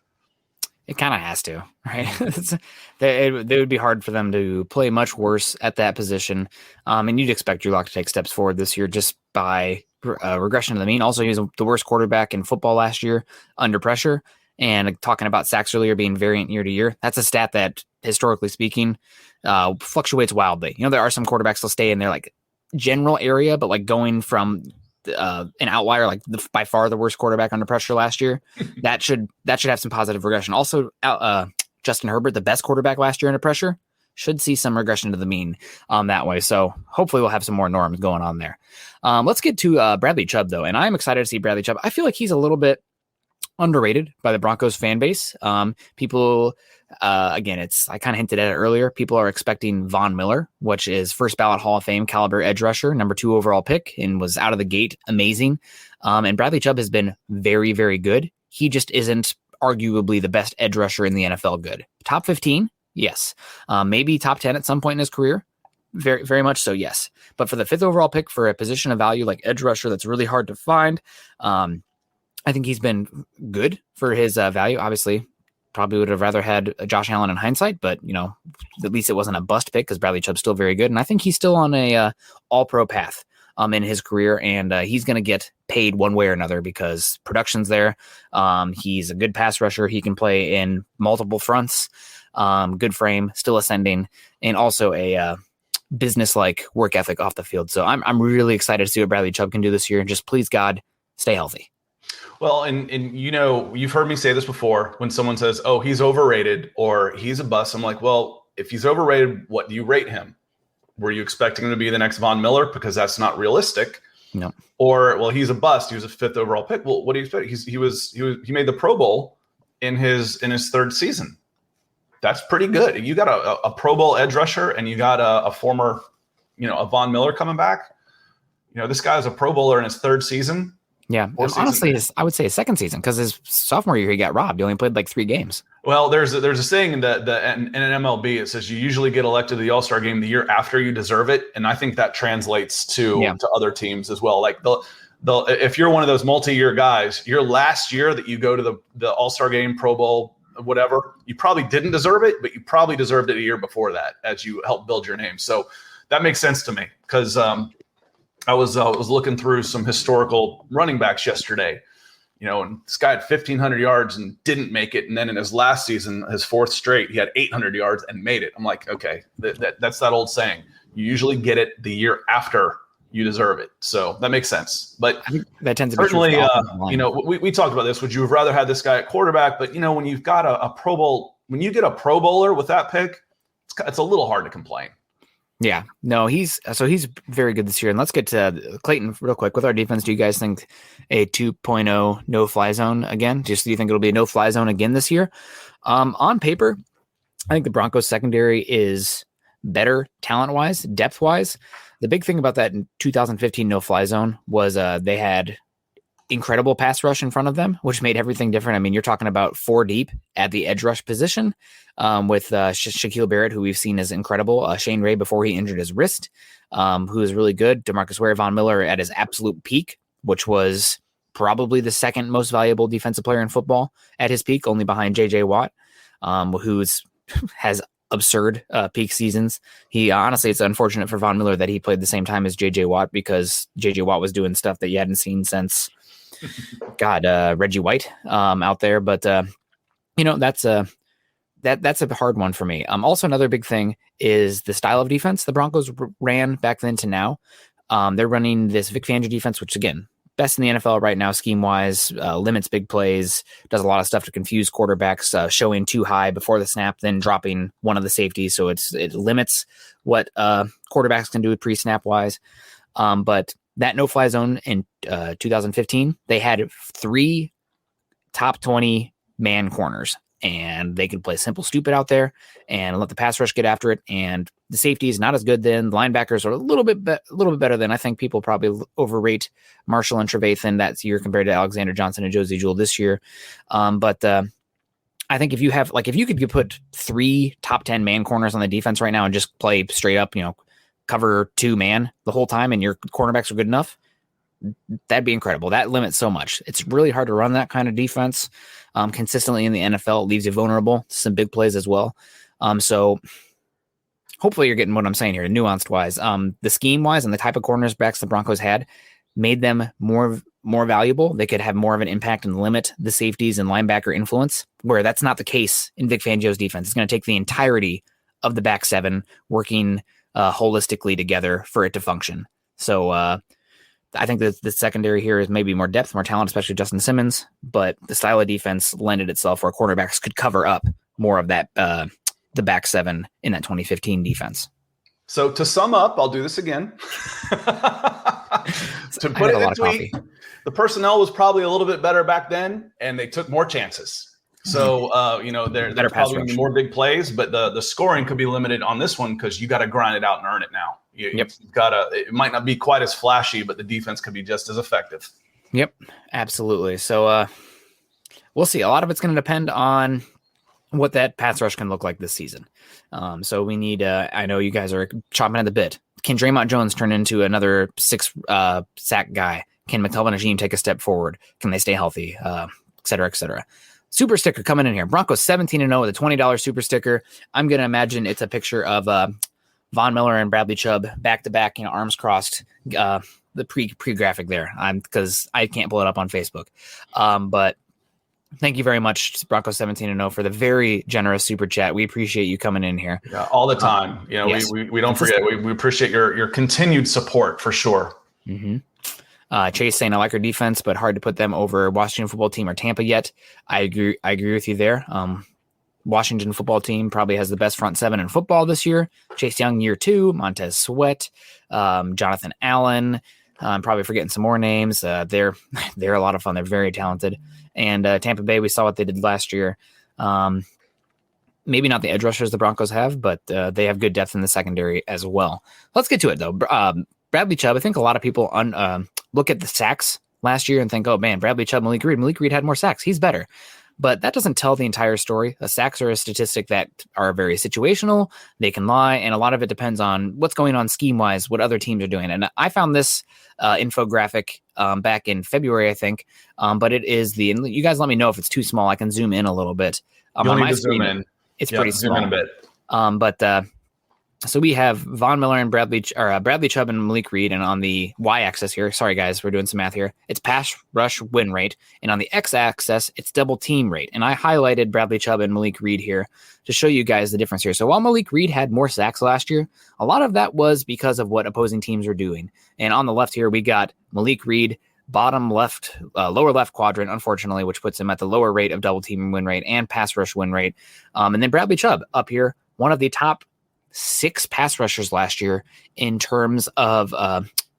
It kind of has to, right? It would be hard for them to play much worse at that position. And you'd expect Drew Lock to take steps forward this year just by regression to the mean. Also, he was the worst quarterback in football last year under pressure. And talking about sacks earlier being variant year to year, that's a stat that, historically speaking, fluctuates wildly. You know, there are some quarterbacks that'll stay in their like general area, but like going from an outlier, like by far the worst quarterback under pressure last year, that should have some positive regression. Also, Justin Herbert, the best quarterback last year under pressure, should see some regression to the mean that way. So hopefully we'll have some more norms going on there. Let's get to Bradley Chubb though, and I'm excited to see Bradley Chubb. I feel like he's a little bit underrated by the Broncos fan base. People Again, I kind of hinted at it earlier. People are expecting Von Miller, which is first ballot Hall of Fame caliber edge rusher, number 2 overall pick, and was out of the gate amazing. And Bradley Chubb has been very, very good. He just isn't arguably the best edge rusher in the NFL good. Top 15, yes. Maybe top 10 at some point in his career. Very, very much so, yes. But for the 5th overall pick for a position of value like edge rusher, that's really hard to find. I think he's been good for his value. Obviously, probably would have rather had Josh Allen in hindsight, but at least it wasn't a bust pick because Bradley Chubb's still very good, and I think he's still on a all-pro path in his career, and he's going to get paid one way or another because production's there. He's a good pass rusher. He can play in multiple fronts. Good frame, still ascending, and also a business-like work ethic off the field. So I'm really excited to see what Bradley Chubb can do this year, and just please God, stay healthy. Well, and you've heard me say this before when someone says, oh, he's overrated or he's a bust. I'm like, well, if he's overrated, what do you rate him? Were you expecting him to be the next Von Miller? Because that's not realistic. No. Or, well, he's a bust. He was a 5th overall pick. Well, what do you expect? He made the Pro Bowl in his 3rd season. That's pretty good. You got a Pro Bowl edge rusher and you got a former, a Von Miller coming back. This guy's a Pro Bowler in his 3rd season. Yeah, honestly, I would say his 2nd season because his sophomore year he got robbed. He only played like 3 games. Well, there's a saying in an MLB. It says you usually get elected to the All-Star game the year after you deserve it, and I think that translates to other teams as well. Like if you're one of those multi-year guys, your last year that you go to the All-Star game, Pro Bowl, whatever, you probably didn't deserve it, but you probably deserved it a year before that as you helped build your name. So that makes sense to me because I was looking through some historical running backs yesterday, and this guy had 1,500 yards and didn't make it. And then in his last season, his 4th straight, he had 800 yards and made it. I'm like, okay, that's that old saying. You usually get it the year after you deserve it. So that makes sense. But I think that tends to certainly, we talked about this. Would you have rather had this guy at quarterback? But, when you've got a Pro Bowl, when you get a Pro Bowler with that pick, it's a little hard to complain. Yeah, no, he's very good this year. And let's get to Clayton real quick. With our defense, do you guys think a 2.0 no-fly zone again? Do you think it'll be a no-fly zone again this year? On paper, I think the Broncos secondary is better talent-wise, depth-wise. The big thing about that in 2015 no-fly zone was they had incredible pass rush in front of them, which made everything different. I mean, you're talking about 4 deep at the edge rush position with Shaquille Barrett, who we've seen as incredible. Shane Ray before he injured his wrist, who is really good. DeMarcus Ware, Von Miller at his absolute peak, which was probably the 2nd most valuable defensive player in football at his peak, only behind J.J. Watt, has absurd peak seasons. He honestly, it's unfortunate for Von Miller that he played the same time as J.J. Watt because J.J. Watt was doing stuff that you hadn't seen since Reggie White out there. But that's a hard one for me. Also another big thing is the style of defense the Broncos ran back then to now. They're running this Vic Fangio defense, which again, best in the NFL right now, scheme wise, limits big plays, does a lot of stuff to confuse quarterbacks, showing too high before the snap, then dropping one of the safeties. So it limits what quarterbacks can do pre-snap wise. But that no-fly zone in 2015, they had 3 top 20 man corners, and they could play simple stupid out there and let the pass rush get after it. And the safety is not as good then. The linebackers are a little bit better than. I think people probably overrate Marshall and Trevathan that year compared to Alexander Johnson and Josie Jewell this year. But I think if you could put 3 top 10 man corners on the defense right now and just play straight up, cover 2 man the whole time and your cornerbacks are good enough, that'd be incredible. That limits so much. It's really hard to run that kind of defense consistently in the NFL. It leaves you vulnerable to some big plays as well. So hopefully you're getting what I'm saying here, nuanced wise. The scheme wise and the type of cornerbacks the Broncos had made them more valuable. They could have more of an impact and limit the safeties and linebacker influence, where that's not the case in Vic Fangio's defense. It's going to take the entirety of the back 7 working holistically together for it to function. So I think that the secondary here is maybe more depth, more talent, especially Justin Simmons, but the style of defense lended itself where quarterbacks could cover up more of that, the back 7 in that 2015 defense. So to sum up, I'll do this again. To put it in a tweet, the personnel was probably a little bit better back then, and they took more chances. So, there's Better pass probably going to rush. be more big plays, but the scoring could be limited on this one because you got to grind it out and earn it now. You've got to. It might not be quite as flashy, but the defense could be just as effective. Yep, absolutely. So we'll see. A lot of it's going to depend on what that pass rush can look like this season. So we need. I know you guys are chomping at the bit. Can Draymond Jones turn into another 6 sack guy? Can McTelvin Ajim take a step forward? Can they stay healthy? Et cetera, et cetera. Super sticker coming in here. Broncos 17-0 with a $20 super sticker. I'm going to imagine it's a picture of Von Miller and Bradley Chubb back-to-back, arms crossed, the pre-graphic there. Because I can't pull it up on Facebook. But thank you very much, Broncos 17-0, for the very generous super chat. We appreciate you coming in here. Yeah, all the time. Yes. we don't forget. We appreciate your continued support for sure. Mm-hmm. Chase saying, I like our defense, but hard to put them over Washington football team or Tampa yet. I agree with you there. Washington football team probably has the best front 7 in football this year. Chase Young, year 2, Montez Sweat, Jonathan Allen. I'm probably forgetting some more names. They're a lot of fun. They're very talented. And Tampa Bay, we saw what they did last year. Maybe not the edge rushers the Broncos have, but they have good depth in the secondary as well. Let's get to it, though. Bradley Chubb, I think a lot of people look at the sacks last year and think, oh, man, Bradley Chubb, Malik Reed. Malik Reed had more sacks. He's better. But that doesn't tell the entire story. The sacks are a statistic that are very situational. They can lie, and a lot of it depends on what's going on scheme-wise, what other teams are doing. And I found this infographic back in February, I think, but it is and you guys let me know if it's too small. I can zoom in a little bit. You'll need to zoom in. It's pretty small. Zoom in a bit. So we have Von Miller and Bradley Chubb and Malik Reed, and on the y-axis here, sorry guys, we're doing some math here, it's pass rush win rate, and on the x-axis, it's double team rate. And I highlighted Bradley Chubb and Malik Reed here to show you guys the difference here. So while Malik Reed had more sacks last year, a lot of that was because of what opposing teams were doing. And on the left here, we got Malik Reed, bottom left, lower left quadrant, unfortunately, which puts him at the lower rate of double team win rate and pass rush win rate. And then Bradley Chubb up here, one of the top 6 pass rushers last year in terms of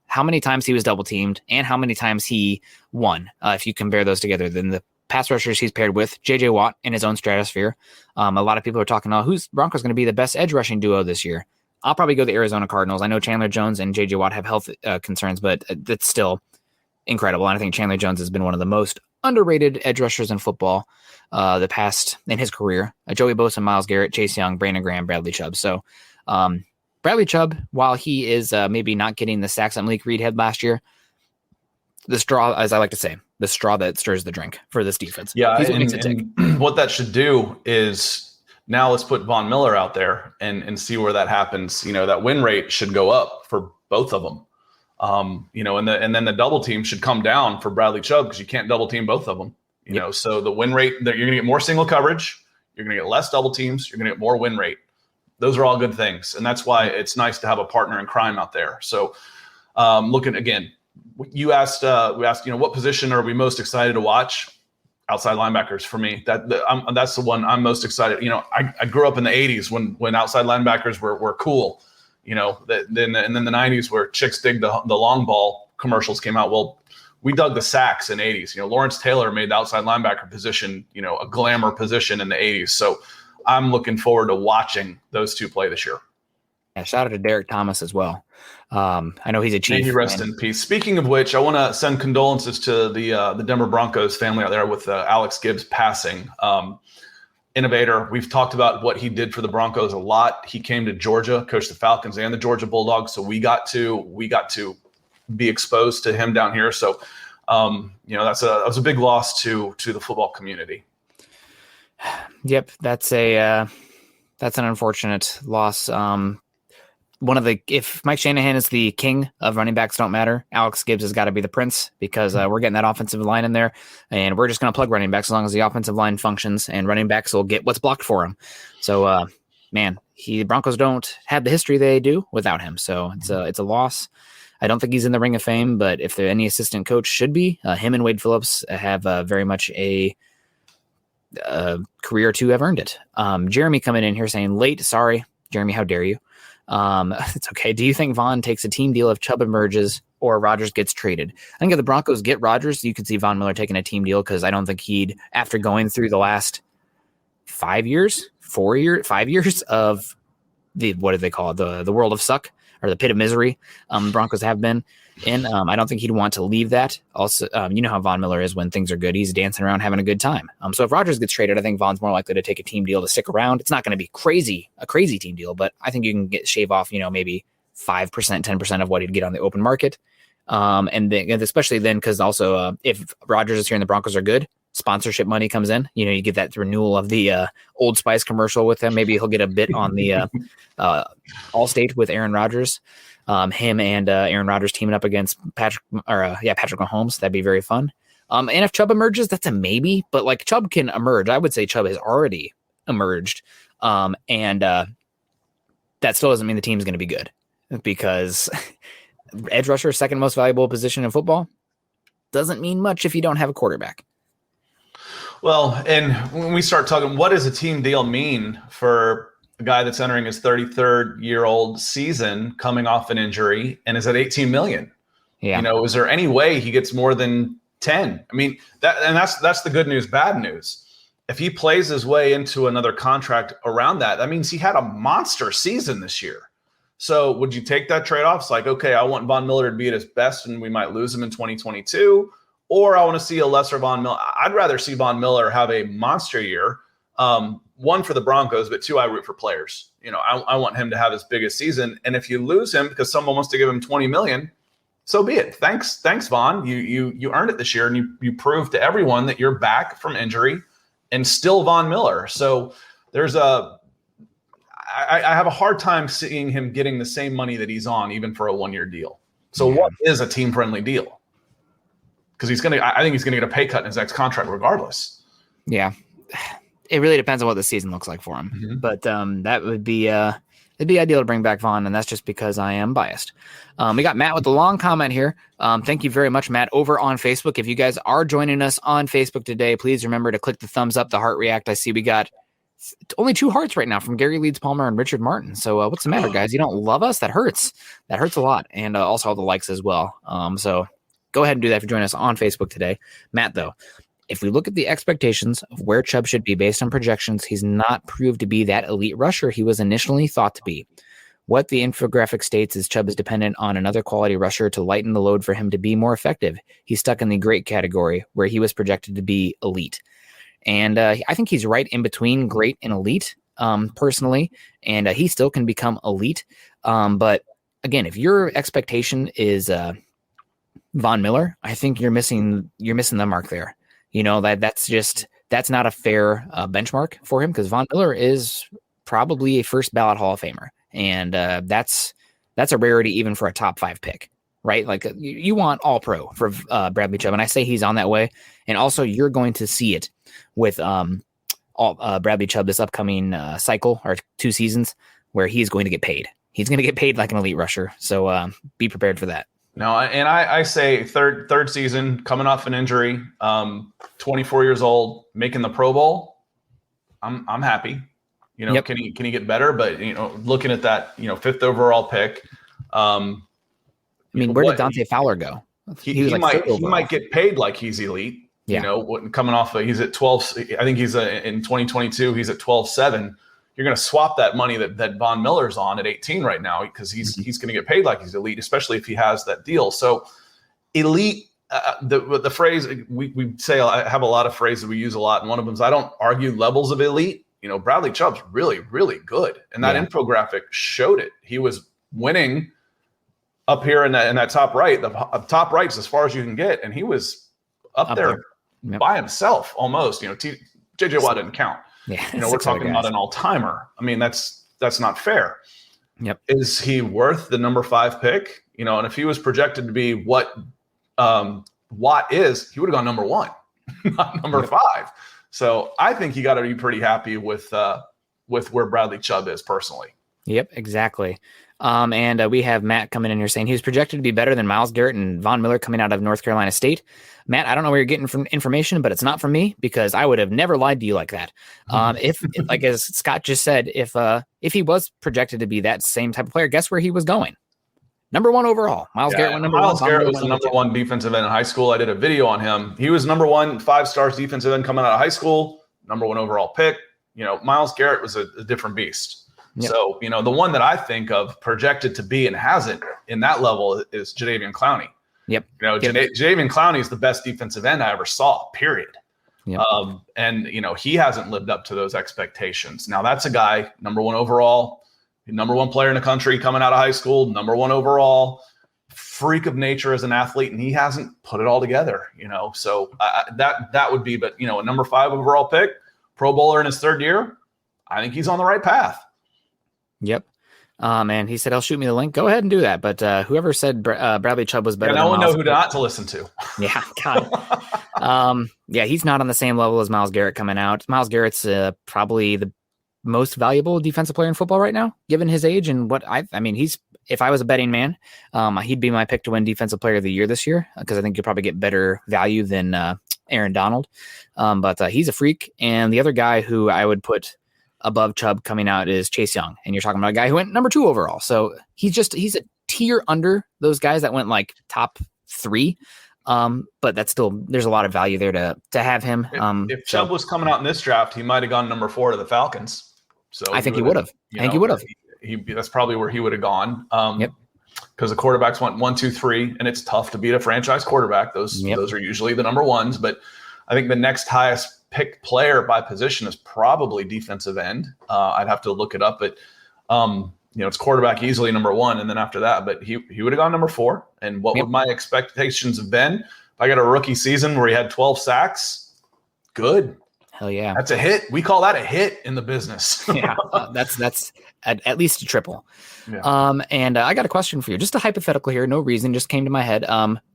how many times he was double teamed and how many times he won. If you compare those together, then the pass rushers he's paired with, J.J. Watt in his own stratosphere. A lot of people are talking about who's Broncos going to be the best edge rushing duo this year. I'll probably go the Arizona Cardinals. I know Chandler Jones and J.J. Watt have health concerns, but that's still incredible. And I think Chandler Jones has been one of the most underrated edge rushers in football in his career. Joey Bosa, Myles Garrett, Chase Young, Brandon Graham, Bradley Chubb. So Bradley Chubb, while he is maybe not getting the sacks that Malik Reed had last year, the straw, as I like to say, the straw that stirs the drink for this defense. Yeah, and what that should do is now let's put Von Miller out there and see where that happens. That win rate should go up for both of them. And then the double team should come down for Bradley Chubb because you can't double team both of them. So the win rate, you're going to get more single coverage, you're going to get less double teams, you're going to get more win rate. Those are all good things, and that's why it's nice to have a partner in crime out there. So, looking again, we asked, what position are we most excited to watch? Outside linebackers for me. That's the one I'm most excited. I grew up in the '80s when outside linebackers were cool. And then the '90s where chicks dig the long ball commercials came out. Well, we dug the sacks in the '80s. Lawrence Taylor made the outside linebacker position, a glamour position in the '80s. So I'm looking forward to watching those two play this year. Yeah, shout out to Derek Thomas as well. I know he's a Chief. May he rest in peace. Speaking of which, I want to send condolences to the Denver Broncos family out there with Alex Gibbs passing. Innovator. We've talked about what he did for the Broncos a lot. He came to Georgia, coached the Falcons and the Georgia Bulldogs. So we got to be exposed to him down here. So, that was a big loss to the football community. Yep, that's an unfortunate loss. If Mike Shanahan is the king of running backs don't matter, Alex Gibbs has got to be the prince because we're getting that offensive line in there, and we're just going to plug running backs as long as the offensive line functions, and running backs will get what's blocked for them. So, the Broncos don't have the history they do without him, so it's a loss. I don't think he's in the Ring of Fame, but if any assistant coach should be, him and Wade Phillips have very much a career to have earned it. Jeremy coming in here saying late. Sorry, Jeremy, how dare you? It's okay. Do you think Vaughn takes a team deal if Chubb emerges or Rodgers gets traded? I think if the Broncos get Rodgers, you could see Von Miller taking a team deal because I don't think after going through the last 5 years, 4 years, 5 years of what do they call it? The world of suck, or the pit of misery. Broncos have been in. I don't think he'd want to leave that. Also, you know how Von Miller is when things are good. He's dancing around having a good time. So if Rodgers gets traded, I think Von's more likely to take a team deal to stick around. It's not going to be a crazy team deal, but I think you can shave off, maybe 5%, 10% of what he'd get on the open market. And especially then, because also if Rodgers is here and the Broncos are good, sponsorship money comes in. You get that renewal of the Old Spice commercial with him. Maybe he'll get a bit on the Allstate with Aaron Rodgers. Him and Aaron Rodgers teaming up against Patrick Mahomes. That'd be very fun. And if Chubb emerges, that's a maybe. But like Chubb can emerge. I would say Chubb has already emerged. And that still doesn't mean the team's going to be good, because edge rusher, second most valuable position in football, doesn't mean much if you don't have a quarterback. Well, and when we start talking, what does a team deal mean for a guy that's entering his 33rd-year-old season, coming off an injury, and is at $18 million? Yeah. Is there any way he gets more than 10? I mean, that's the good news, bad news. If he plays his way into another contract around that means he had a monster season this year. So would you take that trade-off? It's like, okay, I want Von Miller to be at his best and we might lose him in 2022, or I want to see a lesser Von Miller. I'd rather see Von Miller have a monster year. One, for the Broncos, but two, I root for players. I want him to have his biggest season. And if you lose him because someone wants to give him $20 million, so be it. Thanks, Von. You earned it this year, and you proved to everyone that you're back from injury and still Von Miller. So I have a hard time seeing him getting the same money that he's on, even for a 1-year deal. So what is a team-friendly deal? Because I think he's going to get a pay cut in his next contract regardless. Yeah. It really depends on what the season looks like for him. Mm-hmm. But that would be it'd be ideal to bring back Von, and that's just because I am biased. We got Matt with a long comment here. Thank you very much, Matt, over on Facebook. If you guys are joining us on Facebook today, please remember to click the thumbs up, the heart react. I see we got only 2 hearts right now from Gary Leeds Palmer and Richard Martin. So what's the matter, guys? You don't love us? That hurts. That hurts a lot. And also all the likes as well. So go ahead and do that if you're joining us on Facebook today. Matt, though, if we look at the expectations of where Chubb should be based on projections, he's not proved to be that elite rusher he was initially thought to be. What the infographic states is Chubb is dependent on another quality rusher to lighten the load for him to be more effective. He's stuck in the great category where he was projected to be elite. And I think he's right in between great and elite, personally, and he still can become elite. But again, if your expectation is Von Miller, I think you're missing the mark there. That's not a fair benchmark for him, because Von Miller is probably a first ballot Hall of Famer, and that's a rarity even for a top 5 pick. Right? Like you want all pro for Bradley Chubb. And I say he's on that way. And also you're going to see it with Bradley Chubb this upcoming cycle, or 2 seasons, where he's going to get paid. He's going to get paid like an elite rusher. So be prepared for that. No, and I say third season, coming off an injury, 24 years old, making the Pro Bowl. I'm happy. Yep. Can he get better? But looking at that, 5th overall pick. Where did Dante Fowler go? He might get paid like he's elite. Yeah. Coming off, he's at 12. I think he's in 2022. He's at 12.7. You're going to swap that money that Von Miller's on at 18 right now, because he's going to get paid like he's elite, especially if he has that deal. So elite, the phrase we say, I have a lot of phrases we use a lot, and one of them is I don't argue levels of elite. Bradley Chubb's really, really good, and that infographic showed it. He was winning up here in that top right, the top right's as far as you can get, and he was up there. Yep. By himself almost. JJ Watt didn't count. Yeah, we're talking about an all-timer. I mean, that's not fair. Yep. Is he worth the number 5 pick? And if he was projected to be what Watt is, he would have gone number 1, not number 5. So I think you got to be pretty happy with where Bradley Chubb is personally. Yep, exactly. And we have Matt coming in here saying he was projected to be better than Myles Garrett and Von Miller coming out of North Carolina State. Matt, I don't know where you're getting from information, but it's not from me, because I would have never lied to you like that. If like as Scott just said, if he was projected to be that same type of player, guess where he was going? Number 1 overall. Myles Garrett went number 1. Myles Garrett was the number 1 defensive end in high school. I did a video on him. He was number 1 5 stars defensive end coming out of high school, number 1 overall pick. Myles Garrett was a different beast. Yep. So, the one that I think of projected to be and hasn't in that level is Jadeveon Clowney. Yep. Jadeveon Clowney is the best defensive end I ever saw, period. Yep. And he hasn't lived up to those expectations. Now that's a guy, number one overall, number one player in the country coming out of high school, number one overall, freak of nature as an athlete, and he hasn't put it all together, So that would be, but a number 5 overall pick, Pro Bowler in his 3rd year, I think he's on the right path. Yep. And he said, "I'll shoot me the link." Go ahead and do that. But whoever said Bradley Chubb was better, no one Myles know who not to listen to. Yeah, God. He's not on the same level as Myles Garrett coming out. Myles Garrett's probably the most valuable defensive player in football right now, given his age and what he's. If I was a betting man, he'd be my pick to win Defensive Player of the Year this year because I think you'll probably get better value than Aaron Donald. But he's a freak, and the other guy who I would put above Chubb coming out is Chase Young, and you're talking about a guy who went number 2 overall. So he's a tier under those guys that went like top 3. But that's still, there's a lot of value there to have him. If Chubb was coming out in this draft, he might have gone number 4 to the Falcons. So I think he would have. That's probably where he would have gone. Yep. Because the quarterbacks went 1, 2, 3, and it's tough to beat a franchise quarterback. Those are usually the number ones. But I think the next highest picked player by position is probably defensive end. I'd have to look it up, but it's quarterback easily number 1, and then after that, but he would have gone number 4. And what would my expectations have been if I got a rookie season where he had 12 sacks? Good. Hell yeah, that's a hit. We call that a hit in the business. Yeah, that's at least a triple. Yeah. And I got a question for you. Just a hypothetical here. No reason, just came to my head.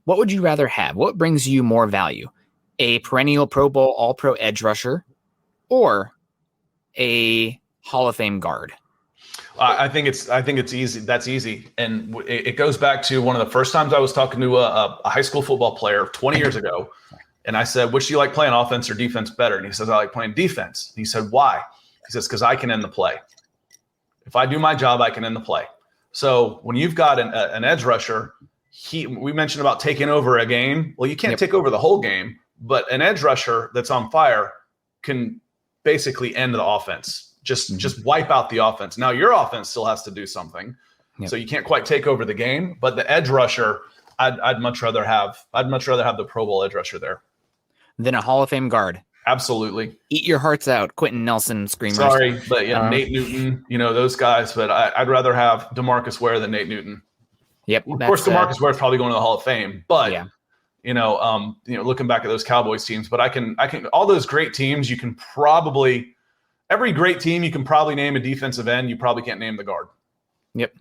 What would you rather have? What brings you more value? A perennial Pro Bowl All-Pro edge rusher or a Hall of Fame guard? I think it's easy. That's easy. And it goes back to one of the first times I was talking to a high school football player 20 years ago. And I said, which do you like playing, offense or defense better? And he says, I like playing defense. And he said, why? He says, because I can end the play. If I do my job, I can end the play. So when you've got an edge rusher, we mentioned about taking over a game. Well, you can't take over the whole game, but an edge rusher that's on fire can basically end the offense. Just wipe out the offense. Now your offense still has to do something. Yep. So you can't quite take over the game, but the edge rusher, I'd much rather have the Pro Bowl edge rusher there than a Hall of Fame guard. Absolutely. Eat your hearts out, Quentin Nelson screamers. Sorry, but Nate Newton, those guys, but I'd rather have DeMarcus Ware than Nate Newton. Yep. Of course, DeMarcus Ware is probably going to the Hall of Fame, but looking back at those Cowboys teams, but I can all those great teams, you can probably every great team you can probably name a defensive end. You probably can't name the guard. Yep.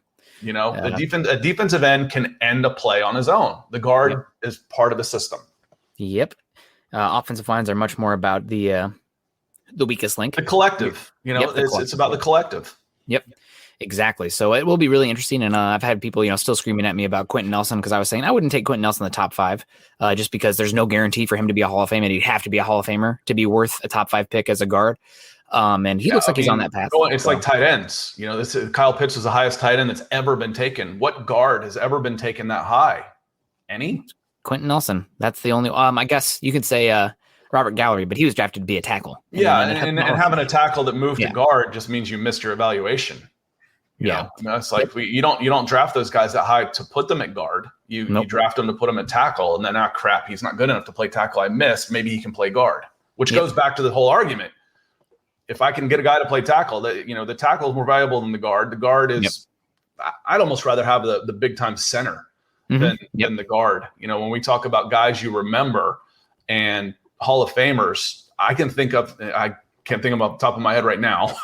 A defensive end can end a play on his own. The guard is part of the system. Yep. Offensive lines are much more about the weakest link. The collective. It's about the collective. Yep. Exactly. So it will be really interesting. And I've had people, still screaming at me about Quentin Nelson because I was saying I wouldn't take Quentin Nelson in the top 5 just because there's no guarantee for him to be a Hall of Fame, and he'd have to be a Hall of Famer to be worth a top 5 pick as a guard. And he looks like he's on that path. It's like tight ends. Kyle Pitts was the highest tight end that's ever been taken. What guard has ever been taken that high? Any? Quentin Nelson. That's the only. I guess you could say Robert Gallery, but he was drafted to be a tackle. And having a tackle that moved to guard just means you missed your evaluation. It's like you don't draft those guys that high to put them at guard. You draft them to put them at tackle, and then crap, he's not good enough to play tackle. I missed. Maybe he can play guard, which goes back to the whole argument. If I can get a guy to play tackle, the tackle is more valuable than the guard. The guard is, I'd almost rather have the big time center than the guard. When we talk about guys you remember and Hall of Famers, I can't think of them off the top of my head right now,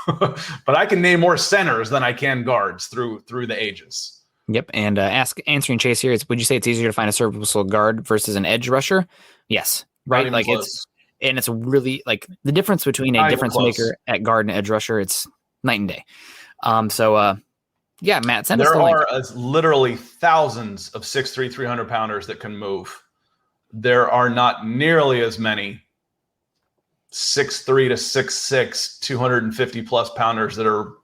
but I can name more centers than I can guards through the ages. Yep. And answering Chase here, would you say it's easier to find a serviceable guard versus an edge rusher? Yes. Right. Like close. It's really like the difference between a difference maker at guard and edge rusher. It's night and day. Matt, send us the link. There are literally thousands of 6'3", 300-pounders that can move. There are not nearly as many 6'3" to 6'6", 250-plus pounders that are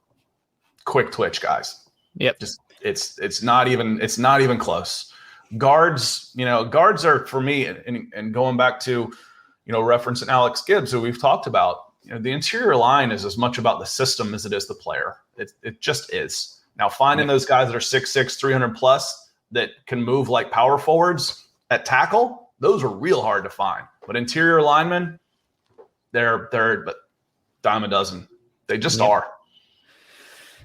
quick twitch guys. Yep. Just it's not even close. Guards are for me, and going back to referencing Alex Gibbs, who we've talked about. the interior line is as much about the system as it is the player. It just is. Now, finding those guys that are 6'6", 300 plus that can move like power forwards at tackle, those are real hard to find. But interior linemen, they're but dime a dozen. They just are.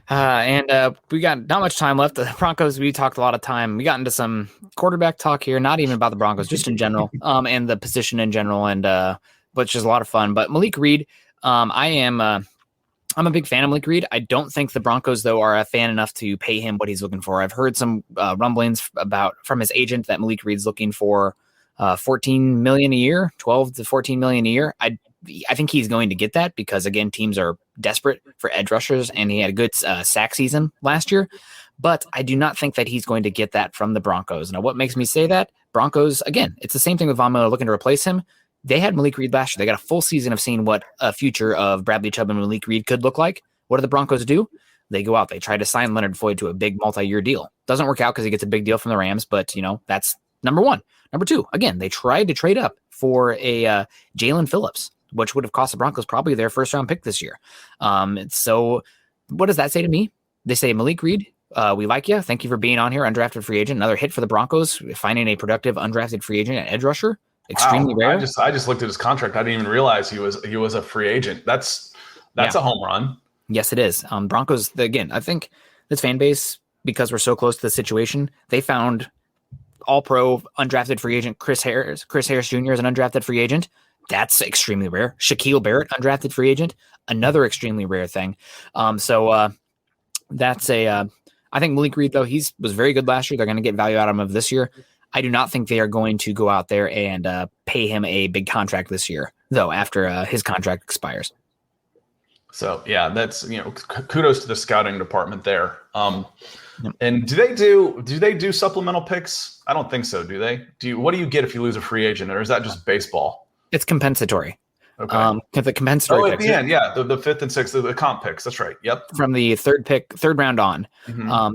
And we got not much time left. The Broncos, we talked a lot of time. We got into some quarterback talk here, not even about the Broncos, just in general, and the position in general, and which is a lot of fun. But Malik Reed, I'm a big fan of Malik Reed. I don't think the Broncos, though, are a fan enough to pay him what he's looking for. I've heard some rumblings from his agent that Malik Reed's looking for $14 million a year, $12 to $14 million a year. I think he's going to get that because, again, teams are desperate for edge rushers, and he had a good sack season last year. But I do not think that he's going to get that from the Broncos. Now, what makes me say that? Broncos, again, it's the same thing with Von Miller looking to replace him. They had Malik Reed last year. They got a full season of seeing what a future of Bradley Chubb and Malik Reed could look like. What do the Broncos do? They go out. They try to sign Leonard Floyd to a big multi-year deal. Doesn't work out because he gets a big deal from the Rams, but, that's number one. Number two, again, they tried to trade up for a Jalen Phillips, which would have cost the Broncos probably their first-round pick this year. So what does that say to me? They say, Malik Reed, we like you. Thank you for being on here, undrafted free agent. Another hit for the Broncos, finding a productive undrafted free agent at edge rusher. Extremely rare. I just looked at his contract. I didn't even realize he was a free agent. That's a home run. Yes, it is. Broncos, again, I think this fan base, because we're so close to the situation, they found all-pro undrafted free agent Chris Harris Jr. is an undrafted free agent. That's extremely rare. Shaquille Barrett, undrafted free agent, another extremely rare thing. That's I think Malik Reed, though, was very good last year. They're going to get value out of him this year. I do not think they are going to go out there and pay him a big contract this year, though, after his contract expires. So, yeah, that's, kudos to the scouting department there. And do they do supplemental picks? I don't think so. Do they? What do you get if you lose a free agent, or is that just baseball? It's compensatory. Okay. The compensatory at the end, yeah, the fifth and sixth, the comp picks. That's right. Yep. From the third round on,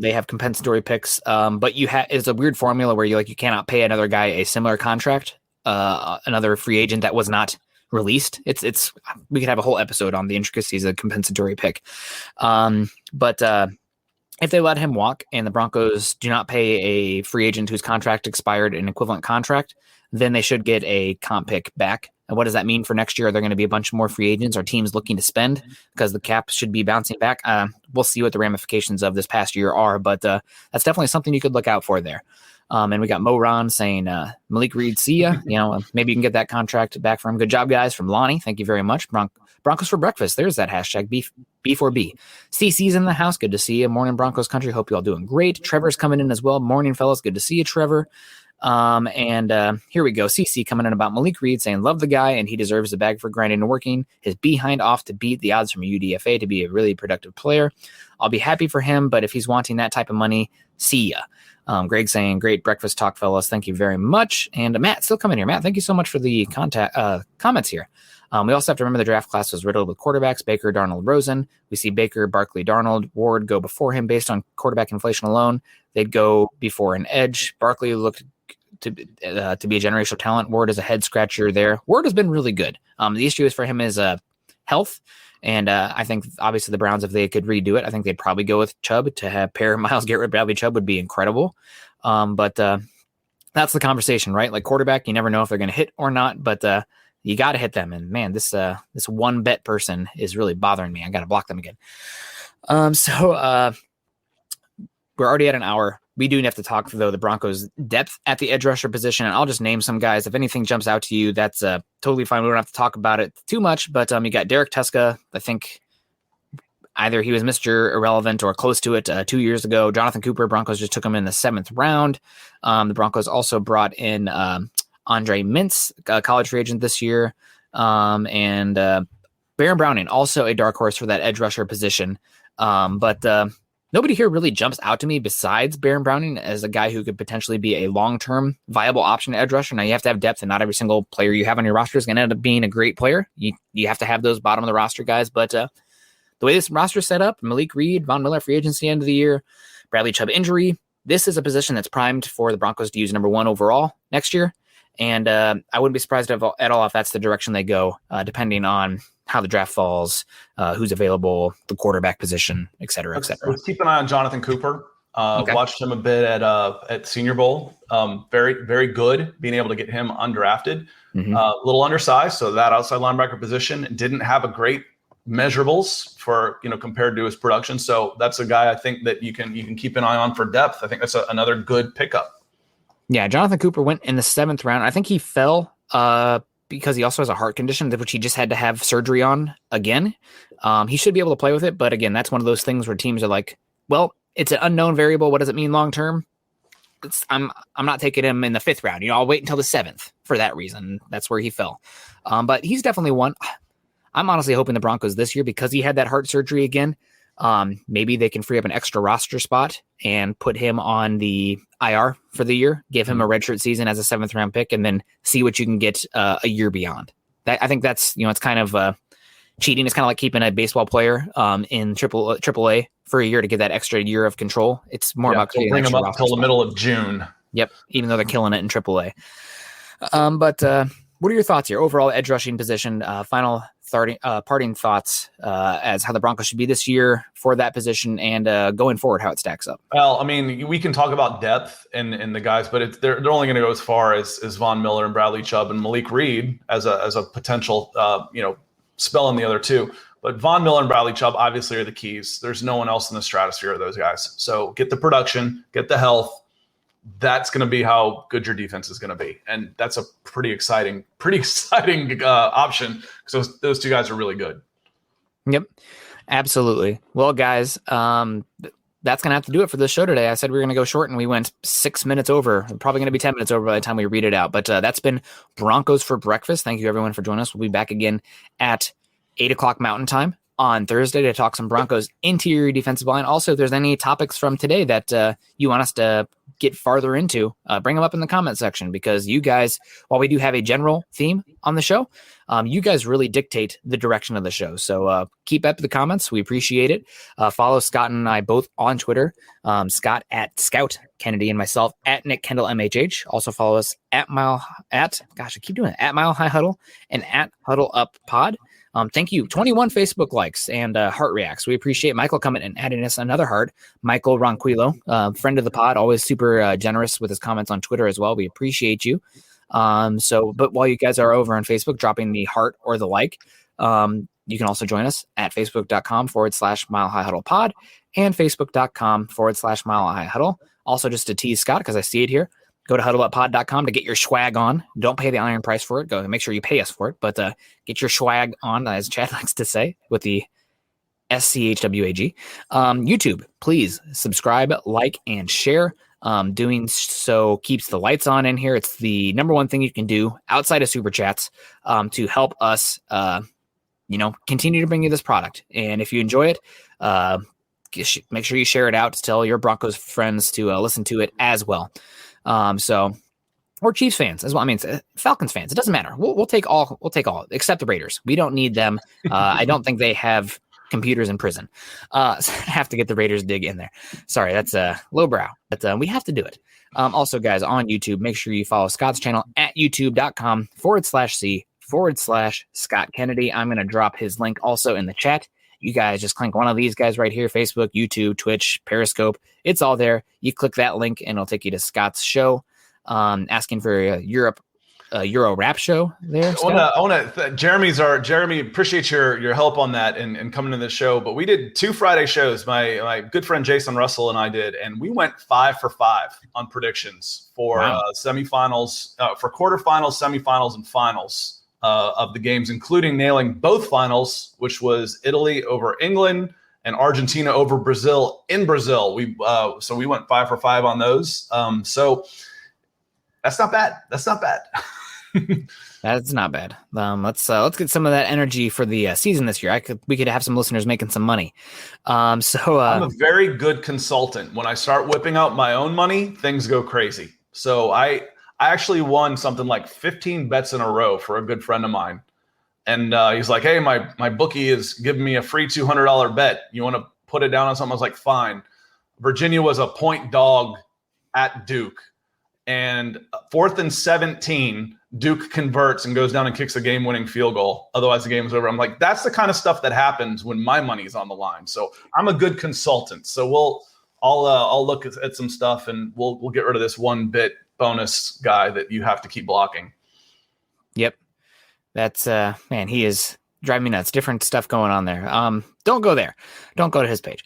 they have compensatory picks. But it's a weird formula where you cannot pay another guy a similar contract, another free agent that was not released. It's we could have a whole episode on the intricacies of compensatory pick. But if they let him walk and the Broncos do not pay a free agent whose contract expired an equivalent contract, then they should get a comp pick back. And what does that mean for next year? Are there going to be a bunch more free agents or teams looking to spend because the cap should be bouncing back? We'll see what the ramifications of this past year are, but that's definitely something you could look out for there. And we got Mo Ron saying, Malik Reed, see ya. Maybe you can get that contract back for him. Good job, guys. From Lonnie. Thank you very much. Broncos for breakfast. There's that hashtag B4B. CC's in the house. Good to see you. Morning, Broncos country. Hope you all doing great. Trevor's coming in as well. Morning, fellas. Good to see you, Trevor. And here we go. CC coming in about Malik Reed saying, love the guy and he deserves the bag for grinding and working his behind off to beat the odds from UDFA to be a really productive player. I'll be happy for him, but if he's wanting that type of money, see ya. Greg saying, great breakfast talk, fellas. Thank you very much. And Matt still coming here. Matt, thank you so much for the comments here. We also have to remember the draft class was riddled with quarterbacks, Baker, Darnold, Rosen. We see Baker, Barkley, Darnold, Ward go before him based on quarterback inflation alone. They'd go before an edge. Barkley looked to be a generational talent. Ward is a head scratcher there. Ward has been really good. The issue is for him is health. And I think obviously the Browns, if they could redo it, I think they'd probably go with Chubb to pair Myles Garrett, Bradley Chubb would be incredible. But that's the conversation, right? Like quarterback, you never know if they're going to hit or not, but you got to hit them. And man, this one bet person is really bothering me. I got to block them again. So we're already at an hour. We do have to talk, though, the Broncos' depth at the edge rusher position, and I'll just name some guys. If anything jumps out to you, that's totally fine. We don't have to talk about it too much, but you got Derek Tuska. I think either he was Mr. Irrelevant or close to it 2 years ago. Jonathan Cooper, Broncos just took him in the 7th round. The Broncos also brought in Andre Mintz, a college free agent this year, and Baron Browning, also a dark horse for that edge rusher position. But nobody here really jumps out to me besides Baron Browning as a guy who could potentially be a long-term viable option edge rusher. Now, you have to have depth, and not every single player you have on your roster is going to end up being a great player. You have to have those bottom of the roster guys. But the way this roster is set up, Malik Reed, Von Miller, free agency end of the year, Bradley Chubb injury, this is a position that's primed for the Broncos to use number 1 overall next year. And I wouldn't be surprised at all if that's the direction they go, depending on how the draft falls, who's available, the quarterback position, et cetera, et cetera. Let's keep an eye on Jonathan Cooper. Okay. Watched him a bit at Senior Bowl. Very, very good being able to get him undrafted. A little undersized, so that outside linebacker position didn't have a great measurables for, compared to his production. So that's a guy I think that you can keep an eye on for depth. I think that's another good pickup. Yeah, Jonathan Cooper went in the 7th round. I think he fell because he also has a heart condition, which he just had to have surgery on again. He should be able to play with it, but again, that's one of those things where teams are like, well, it's an unknown variable. What does it mean long term? I'm not taking him in the 5th round. I'll wait until the 7th for that reason. That's where he fell. But he's definitely one. I'm honestly hoping the Broncos this year, because he had that heart surgery again, maybe they can free up an extra roster spot and put him on the IR for the year, give him a redshirt season as a 7th round pick, and then see what you can get a year beyond. That, I think that's, it's kind of cheating. It's kind of like keeping a baseball player in AAA for a year to get that extra year of control. It's more about bring him up until the middle of June. Yep, even though they're killing it in AAA. But what are your thoughts here? Overall edge rushing position, final parting thoughts as how the Broncos should be this year for that position and going forward, how it stacks up. Well, I mean, we can talk about depth in the guys, but they're only going to go as far as Von Miller and Bradley Chubb and Malik Reed as a potential, spell in the other two. But Von Miller and Bradley Chubb obviously are the keys. There's no one else in the stratosphere of those guys. So get the production, get the health. That's going to be how good your defense is going to be. And that's a pretty exciting option because those two guys are really good. Yep, absolutely. Well, guys, that's going to have to do it for this show today. I said we were going to go short, and we went 6 minutes over. Probably going to be 10 minutes over by the time we read it out. But that's been Broncos for Breakfast. Thank you, everyone, for joining us. We'll be back again at 8 o'clock Mountain Time on Thursday to talk some Broncos interior defensive line. Also, if there's any topics from today that you want us to get farther into, bring them up in the comment section, because you guys, while we do have a general theme on the show, you guys really dictate the direction of the show. So keep up the comments. We appreciate it. Follow Scott and I both on Twitter. Scott at Scout Kennedy and myself at Nick Kendell MHH. Also follow us at Mile High Huddle and at Huddle Up Pod. Thank you. 21 Facebook likes and heart reacts. We appreciate Michael coming and adding us another heart. Michael Ronquillo, friend of the pod, always super generous with his comments on Twitter as well. We appreciate you. But while you guys are over on Facebook, dropping the heart or the like, you can also join us at facebook.com/Mile High Huddle Pod and facebook.com/Mile High Huddle. Also, just to tease Scott, because I see it here, go to huddleuppod.com to get your swag on. Don't pay the iron price for it. Go make sure you pay us for it, but get your swag on, as Chad likes to say, with the SCHWAG. YouTube, please subscribe, like, and share. Doing so keeps the lights on in here. It's the number one thing you can do outside of Super Chats to help us, continue to bring you this product. And if you enjoy it, make sure you share it out to tell your Broncos friends to listen to it as well. Or Chiefs fans as well. I mean, Falcons fans. It doesn't matter. We'll take all except the Raiders. We don't need them. I don't think they have computers in prison. So I have to get the Raiders dig in there. Sorry, that's lowbrow, but we have to do it. Also, guys, on YouTube, make sure you follow Scott's channel at youtube.com/C/Scott Kennedy. I'm going to drop his link also in the chat. You guys just click one of these guys right here: Facebook, YouTube, Twitch, Periscope. It's all there. You click that link and it'll take you to Scott's show. Asking for a Euro rap show there. Jeremy, appreciate your help on that and coming to the show. But we did 2 Friday shows. My good friend Jason Russell and I did, and we went 5 for 5 on predictions for semifinals, for quarterfinals, semifinals, and finals of the games, including nailing both finals, which was Italy over England and Argentina over Brazil in Brazil. So we went 5 for 5 on those. So that's not bad. That's not bad. Let's get some of that energy for the season this year. We could have some listeners making some money. I'm a very good consultant. When I start whipping out my own money, things go crazy. So I actually won something like 15 bets in a row for a good friend of mine. And he's like, hey, my bookie is giving me a free $200 bet. You want to put it down on something? I was like, fine. Virginia was a point dog at Duke. and 4th and 17, Duke converts and goes down and kicks a game-winning field goal. Otherwise, the game's over. I'm like, that's the kind of stuff that happens when my money's on the line. So I'm a good consultant. So I'll look at some stuff, and we'll get rid of this 1-bit bonus guy that you have to keep blocking. Yep, that's man, he is driving me nuts. Different stuff going on there. Don't go there. Don't go to his page.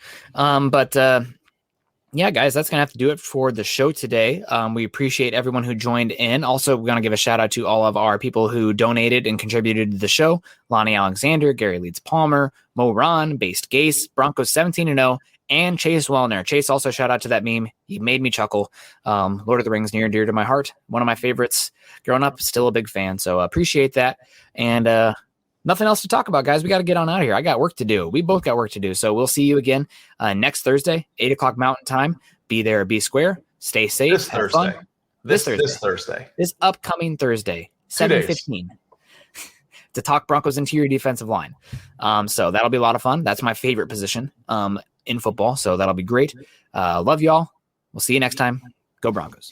Yeah, guys, that's going to have to do it for the show today. We appreciate everyone who joined in. Also, we're going to give a shout out to all of our people who donated and contributed to the show. Lonnie Alexander, Gary Leeds Palmer, Mo Ron, Based Gase, Broncos 17-0, and Chase Wellner. Chase, also shout out to that meme. He made me chuckle. Lord of the Rings, near and dear to my heart. One of my favorites growing up. Still a big fan. So appreciate that. And nothing else to talk about, guys. We got to get on out of here. I got work to do. We both got work to do. So we'll see you again next Thursday, 8 o'clock Mountain Time. Be there, be square. Stay safe. This Thursday. Fun. This Thursday. This upcoming Thursday, 7:15. To talk Broncos interior defensive line. So that'll be a lot of fun. That's my favorite position in football. So that'll be great. Love y'all. We'll see you next time. Go Broncos.